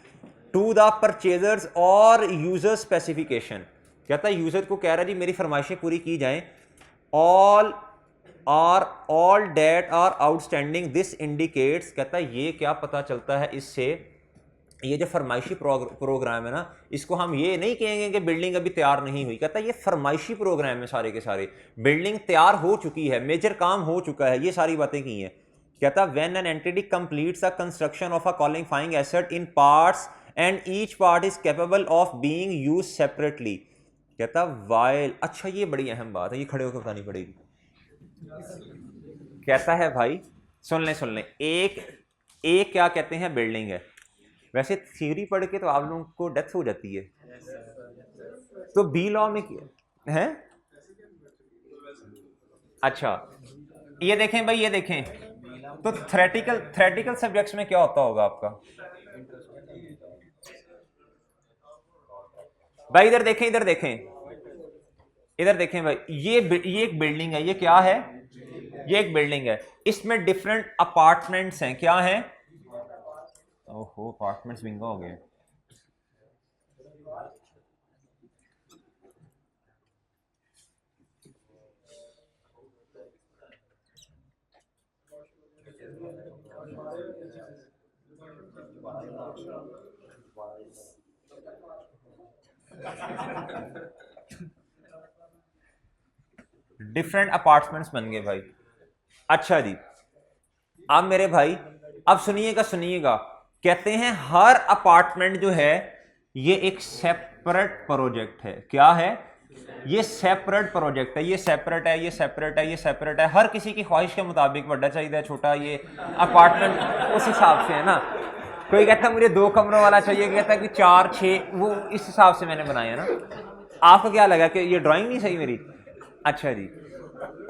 A: टू द परचेजर्स और यूजर स्पेसिफिकेशन, कहता है यूजर को कह रहा है जी मेरी फरमाइशें पूरी की जाएं, all that are outstanding, this indicates, कहता है ये क्या पता चलता है इससे, ये जो फरमाइशी प्रोग्राम है ना, इसको हम ये नहीं कहेंगे कि बिल्डिंग अभी तैयार नहीं हुई, कहता है ये फरमाइशी प्रोग्राम है सारे के सारे, बिल्डिंग तैयार हो चुकी है, मेजर काम हो चुका है, ये सारी बातें की हैं। कहता when an entity completes a construction of a qualifying asset in parts and each part is capable of being used separately, कहता वाइल, अच्छा ये बड़ी अहम बात है, ये खड़े होकर बतानी पड़ेगी। कहता है भाई सुन लें, एक क्या कहते हैं बिल्डिंग है, वैसे थ्योरी पढ़ के तो आप लोगों को डेथ हो जाती है, तो बी लॉ में है, अच्छा ये देखें भाई, ये देखें तो थ्रेटिकल सब्जेक्ट्स में क्या होता होगा आपका भाई, इधर देखें भाई, ये एक बिल्डिंग है, ये क्या है, ये एक बिल्डिंग है, इसमें डिफरेंट अपार्टमेंट्स हैं, क्या हैं, ओहो अपार्टमेंट्स विंगा हो गए, डिफरेंट अपार्टमेंट्स बन गए भाई। अच्छा जी, अब मेरे भाई अब सुनिएगा, कहते हैं हर अपार्टमेंट जो है ये एक सेपरेट प्रोजेक्ट है, क्या है, ये सेपरेट प्रोजेक्ट है, ये सेपरेट है, ये सेपरेट है, ये सेपरेट है, हर किसी की ख्वाहिश के मुताबिक, बड़ा चाहिए छोटा, ये अपार्टमेंट उस हिसाब से है ना, कोई कहता है मुझे 2 कमरों वाला चाहिए, कहता है कि 4 6, वो इस हिसाब से मैंने बनाया ना। आपको क्या लगा कि ये ड्राइंग नहीं सही मेरी, अच्छा जी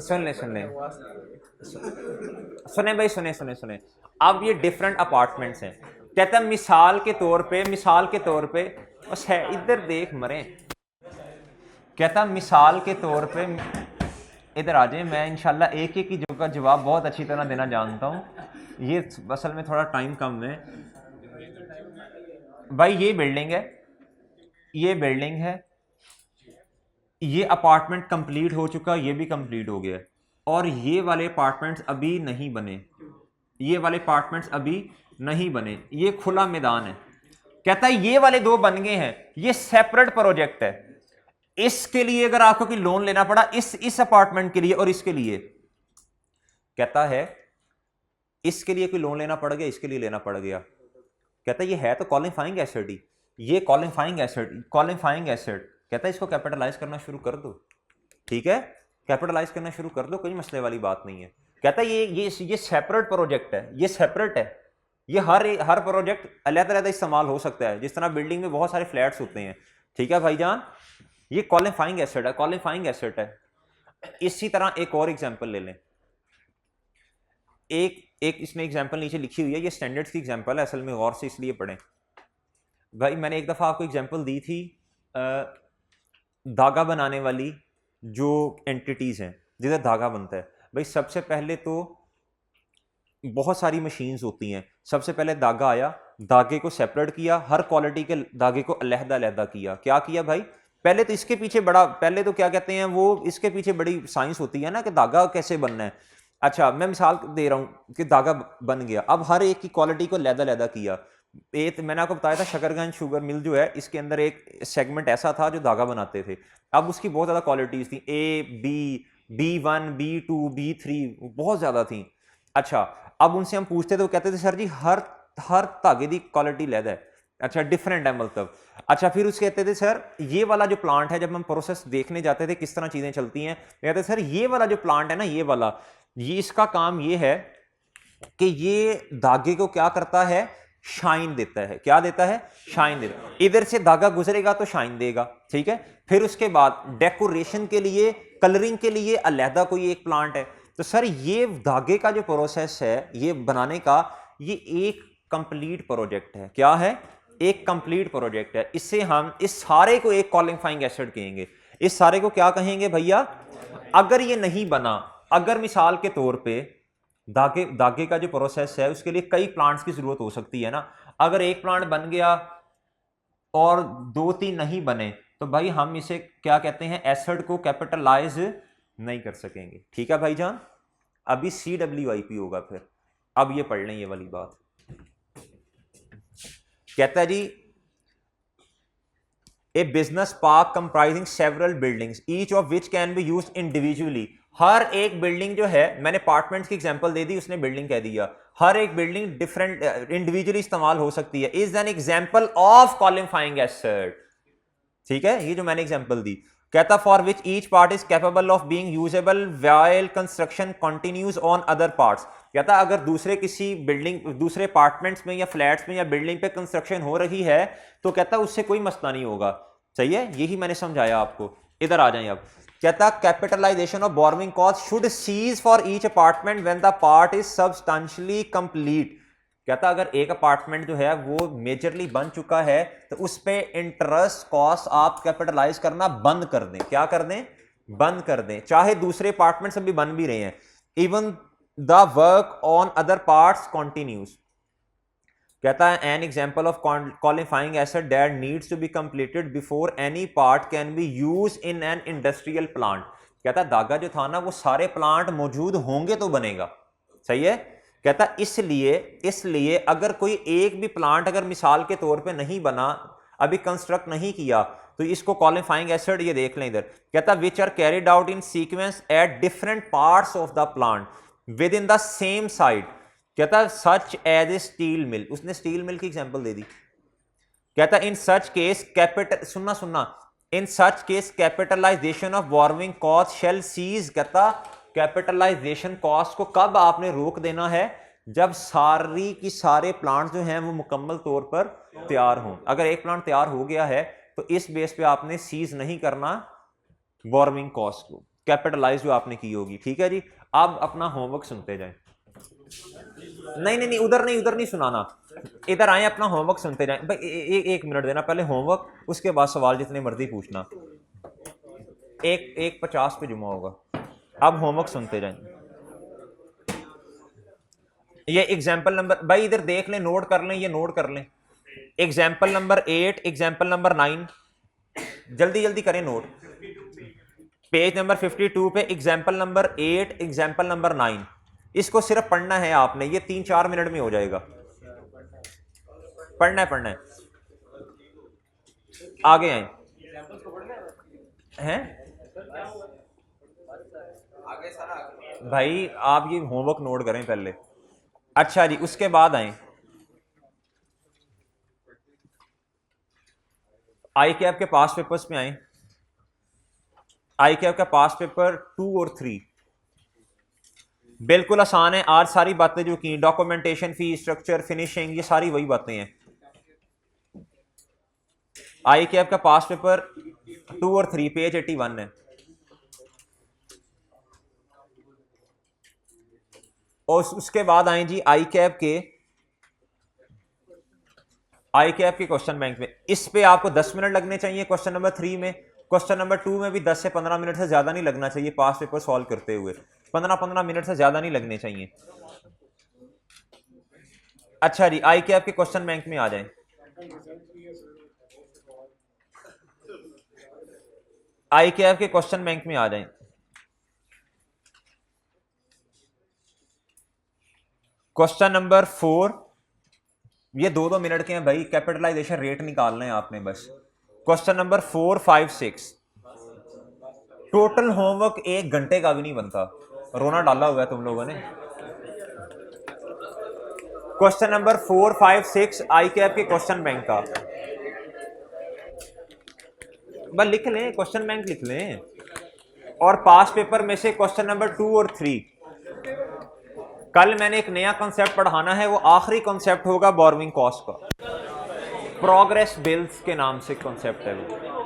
A: सुन ले भाई, अब ये डिफरेंट अपार्टमेंट्स हैं, कहता है मिसाल के तौर पे बस है, इधर देख मरे, कहता मिसाल के तौर पे इधर आ जाए, मैं इंशाल्लाह एक की जो का जवाब बहुत अच्छी तरह देना जानता हूँ, ये असल में थोड़ा टाइम कम है भाई। ये बिल्डिंग है, ये अपार्टमेंट कंप्लीट हो चुका, ये भी कंप्लीट हो गया, और ये वाले अपार्टमेंट्स अभी नहीं बने, ये खुला मैदान है। कहता है ये वाले 2 बन गए हैं, ये सेपरेट प्रोजेक्ट है, इसके लिए अगर आपको कोई लोन लेना पड़ा इस अपार्टमेंट के लिए और इसके लिए, कहता है इसके लिए कोई लोन लेना पड़ गया, इसके लिए लेना पड़ गया, कहता है ये है तो क्वालिफाइंग एसेट ही, ये क्वालिफाइंग एसेट, कहता है इसको कैपिटलाइज करना शुरू कर दो, ठीक है, कैपिटलाइज करना शुरू कर दो, कोई मसले वाली बात नहीं है। कहता है ये सेपरेट प्रोजेक्ट है, ये सेपरेट है, ये हर प्रोजेक्ट अलग-अलग इस्तेमाल हो सकता है, जिस तरह बिल्डिंग में बहुत सारे फ्लैट्स होते हैं, ठीक है भाईजान। ये क्वालिफाइंग एसेट है, क्वालिफाइंग एसेट है। इसी तरह एक और एग्जांपल ले लें, एक इसमें एग्जांपल नीचे लिखी हुई है, ये स्टैंडर्ड्स की एग्जांपल है, असल में गौर से इसलिए पढ़ें भाई। मैंने एक दफ़ा आपको एग्जांपल दी थी धागा बनाने वाली जो एंटिटीज़ हैं जिधर धागा बनता है। भाई सबसे पहले तो बहुत सारी मशीन्स होती हैं, सबसे पहले धागा आया, धागे को सेपरेट किया, हर क्वालिटी के धागे को अलहदा किया। क्या किया भाई, पहले तो इसके पीछे बड़ा, पहले तो क्या कहते हैं वो, इसके पीछे बड़ी साइंस होती है ना कि धागा कैसे बनना है। अच्छा मैं मिसाल दे रहा हूँ कि धागा बन गया, अब हर एक की क्वालिटी को अलहदा किया। एक मैंने आपको बताया था शकरगंज शुगर मिल जो है, इसके अंदर एक सेगमेंट ऐसा था जो धागा बनाते थे। अब उसकी बहुत ज़्यादा क्वालिटीज़ थी, A, B1, B2, B3, बहुत ज़्यादा थी। अच्छा अब उनसे हम पूछते थे, वो कहते थे सर जी हर धागे की क्वालिटी अलग है। अच्छा डिफरेंट है मतलब। अच्छा फिर उसके कहते थे सर ये वाला जो प्लांट है, जब हम प्रोसेस देखने जाते थे किस तरह चीज़ें चलती हैं, कहते सर ये वाला जो प्लांट है ना, ये वाला, ये इसका काम ये है कि ये धागे को क्या करता है, शाइन देता है। क्या देता है, शाइन देता है। इधर से धागा गुजरेगा तो शाइन देगा, ठीक है। फिर उसके बाद डेकोरेशन के लिए, कलरिंग के लिए अलहदा कोई एक प्लांट है। तो सर ये धागे का जो प्रोसेस है ये बनाने का, ये एक कंप्लीट प्रोजेक्ट है। क्या है, एक कंप्लीट प्रोजेक्ट है। इससे हम इस सारे को एक क्वालिफाइंग एसिड कहेंगे। इस सारे को क्या कहेंगे भैया, अगर ये नहीं बना, अगर मिसाल के तौर पे धागे का जो प्रोसेस है उसके लिए कई प्लांट्स की जरूरत हो सकती है ना, अगर एक प्लांट बन गया और 2-3 नहीं बने तो भाई हम इसे क्या कहते हैं, एसिड को कैपिटलाइज नहीं कर सकेंगे। ठीक है भाईजान, अभी CWIP होगा फिर। अब ये पढ़ लें ये वाली बात। कहता है जी a business park comprising several buildings each of which can be used individually. हर एक बिल्डिंग जो है, मैंने अपार्टमेंट्स की एग्जांपल दे दी, उसने बिल्डिंग कह दिया, हर एक बिल्डिंग डिफरेंट इंडिविजुअली इस्तेमाल हो सकती है, is an example of qualifying acid. ठीक है, ये जो मैंने एग्जांपल दी, कहता for which each part is capable of being usable while construction continues on other parts. कहता अगर दूसरे किसी बिल्डिंग, दूसरे अपार्टमेंट्स में या फ्लैट्स में या बिल्डिंग पे कंस्ट्रक्शन हो रही है तो कहता उससे कोई मसला नहीं होगा। सही है, यही मैंने समझाया आपको। इधर आ जाए अब। कहता capitalisation of borrowing cost should cease for each apartment when the part is substantially complete. कहता अगर एक अपार्टमेंट जो है वो मेजरली बन चुका है तो उस पे इंटरेस्ट कॉस्ट आप कैपिटलाइज करना बंद कर दें। क्या कर दें, बंद कर दें, चाहे दूसरे अपार्टमेंट्स अभी बन भी रहे हैं। Even the work on other parts continues. कहता है an example of qualifying acid that needs to be completed before any part can be use in an industrial plant. कहता धागा जो था ना वो सारे प्लांट मौजूद होंगे तो बनेगा। सही है, कहता इसलिए अगर कोई एक भी प्लांट अगर मिसाल के तौर पे नहीं बना, अभी कंस्ट्रक्ट नहीं किया, तो इसको क्वालिफाइंग एसिड, ये देख लें इधर, कहता which are carried out in sequence at different parts of the plant within the same side. कहता such as a steel mill, उसने स्टील मिल की एग्जांपल दे दी। कहता इन सच केस कैपिटल, सुनना in such case capitalisation of borrowing cost shall cease. कहता capitalisation cost को कब आपने रोक देना है, जब सारी की सारे प्लांट जो हैं वो मुकम्मल तौर पर तैयार हों। अगर एक प्लांट तैयार हो गया है तो इस बेस पे आपने सीज नहीं करना बोरोइंग कॉस्ट को, कैपिटलाइज जो आपने की होगी। ठीक है जी, अब अपना होमवर्क सुनते जाएं। नहीं उधर नहीं सुनाना, इधर आए अपना होमवर्क सुनते जाएं। भाई एक मिनट देना, पहले होमवर्क, उसके बाद सवाल जितने मर्जी पूछना। 1:50 पे जुमा होगा। अब होमवर्क सुनते जाएं। ये एग्जाम्पल नंबर, भाई इधर देख लें, नोट कर लें, ये नोट कर लें। एग्जाम्पल नंबर 8, एग्जाम्पल नंबर 9, जल्दी जल्दी करें नोट। पेज नंबर 52 पे एग्जाम्पल नंबर 8, एग्जाम्पल नंबर 9, इसको सिर्फ पढ़ना है आपने, ये 3-4 मिनट में हो जाएगा। पढ़ना है। आगे आए हैं भाई, आप ये होमवर्क नोट करें पहले। अच्छा जी, उसके बाद आए कि आपके पास पेपर्स में आए। आई कैप का पास पेपर 2 और 3 बिल्कुल आसान है। आज सारी बातें जो की, डॉक्यूमेंटेशन, फी स्ट्रक्चर, फिनिशिंग, ये सारी वही बातें हैं। आई कैप का पास पेपर 2 और 3 पेज 81 है। और उसके बाद आए जी आई कैप के क्वेश्चन बैंक में। इस पे आपको 10 मिनट लगने चाहिए क्वेश्चन नंबर 3 में। क्वेश्चन नंबर 2 में भी 10 से 15 मिनट से ज्यादा नहीं लगना चाहिए। पास पेपर सॉल्व करते हुए 15-15 मिनट से ज्यादा नहीं लगने चाहिए। अच्छा जी, आई कैप के क्वेश्चन बैंक में आ जाएं। आई कैप के क्वेश्चन बैंक में आ जाएं। क्वेश्चन नंबर 4, ये 2-2 मिनट के हैं भाई। कैपिटलाइजेशन रेट निकालना है आपने बस। क्वेश्चन नंबर 4, 5, 6 टोटल होमवर्क 1 घंटे का भी नहीं बनता। रोना डाला हुआ है तुम लोगों ने। क्वेश्चन नंबर 4, 5, 6 आई कैप के क्वेश्चन बैंक का बस लिख लें, क्वेश्चन बैंक लिख लें। और पास पेपर में से क्वेश्चन नंबर 2 और 3। कल मैंने एक नया कॉन्सेप्ट पढ़ाना है, वो आखिरी कॉन्सेप्ट होगा बोरोइंग कॉस्ट का। प्रोग्रेस बिल्स के नाम से कॉन्सेप्ट है वो।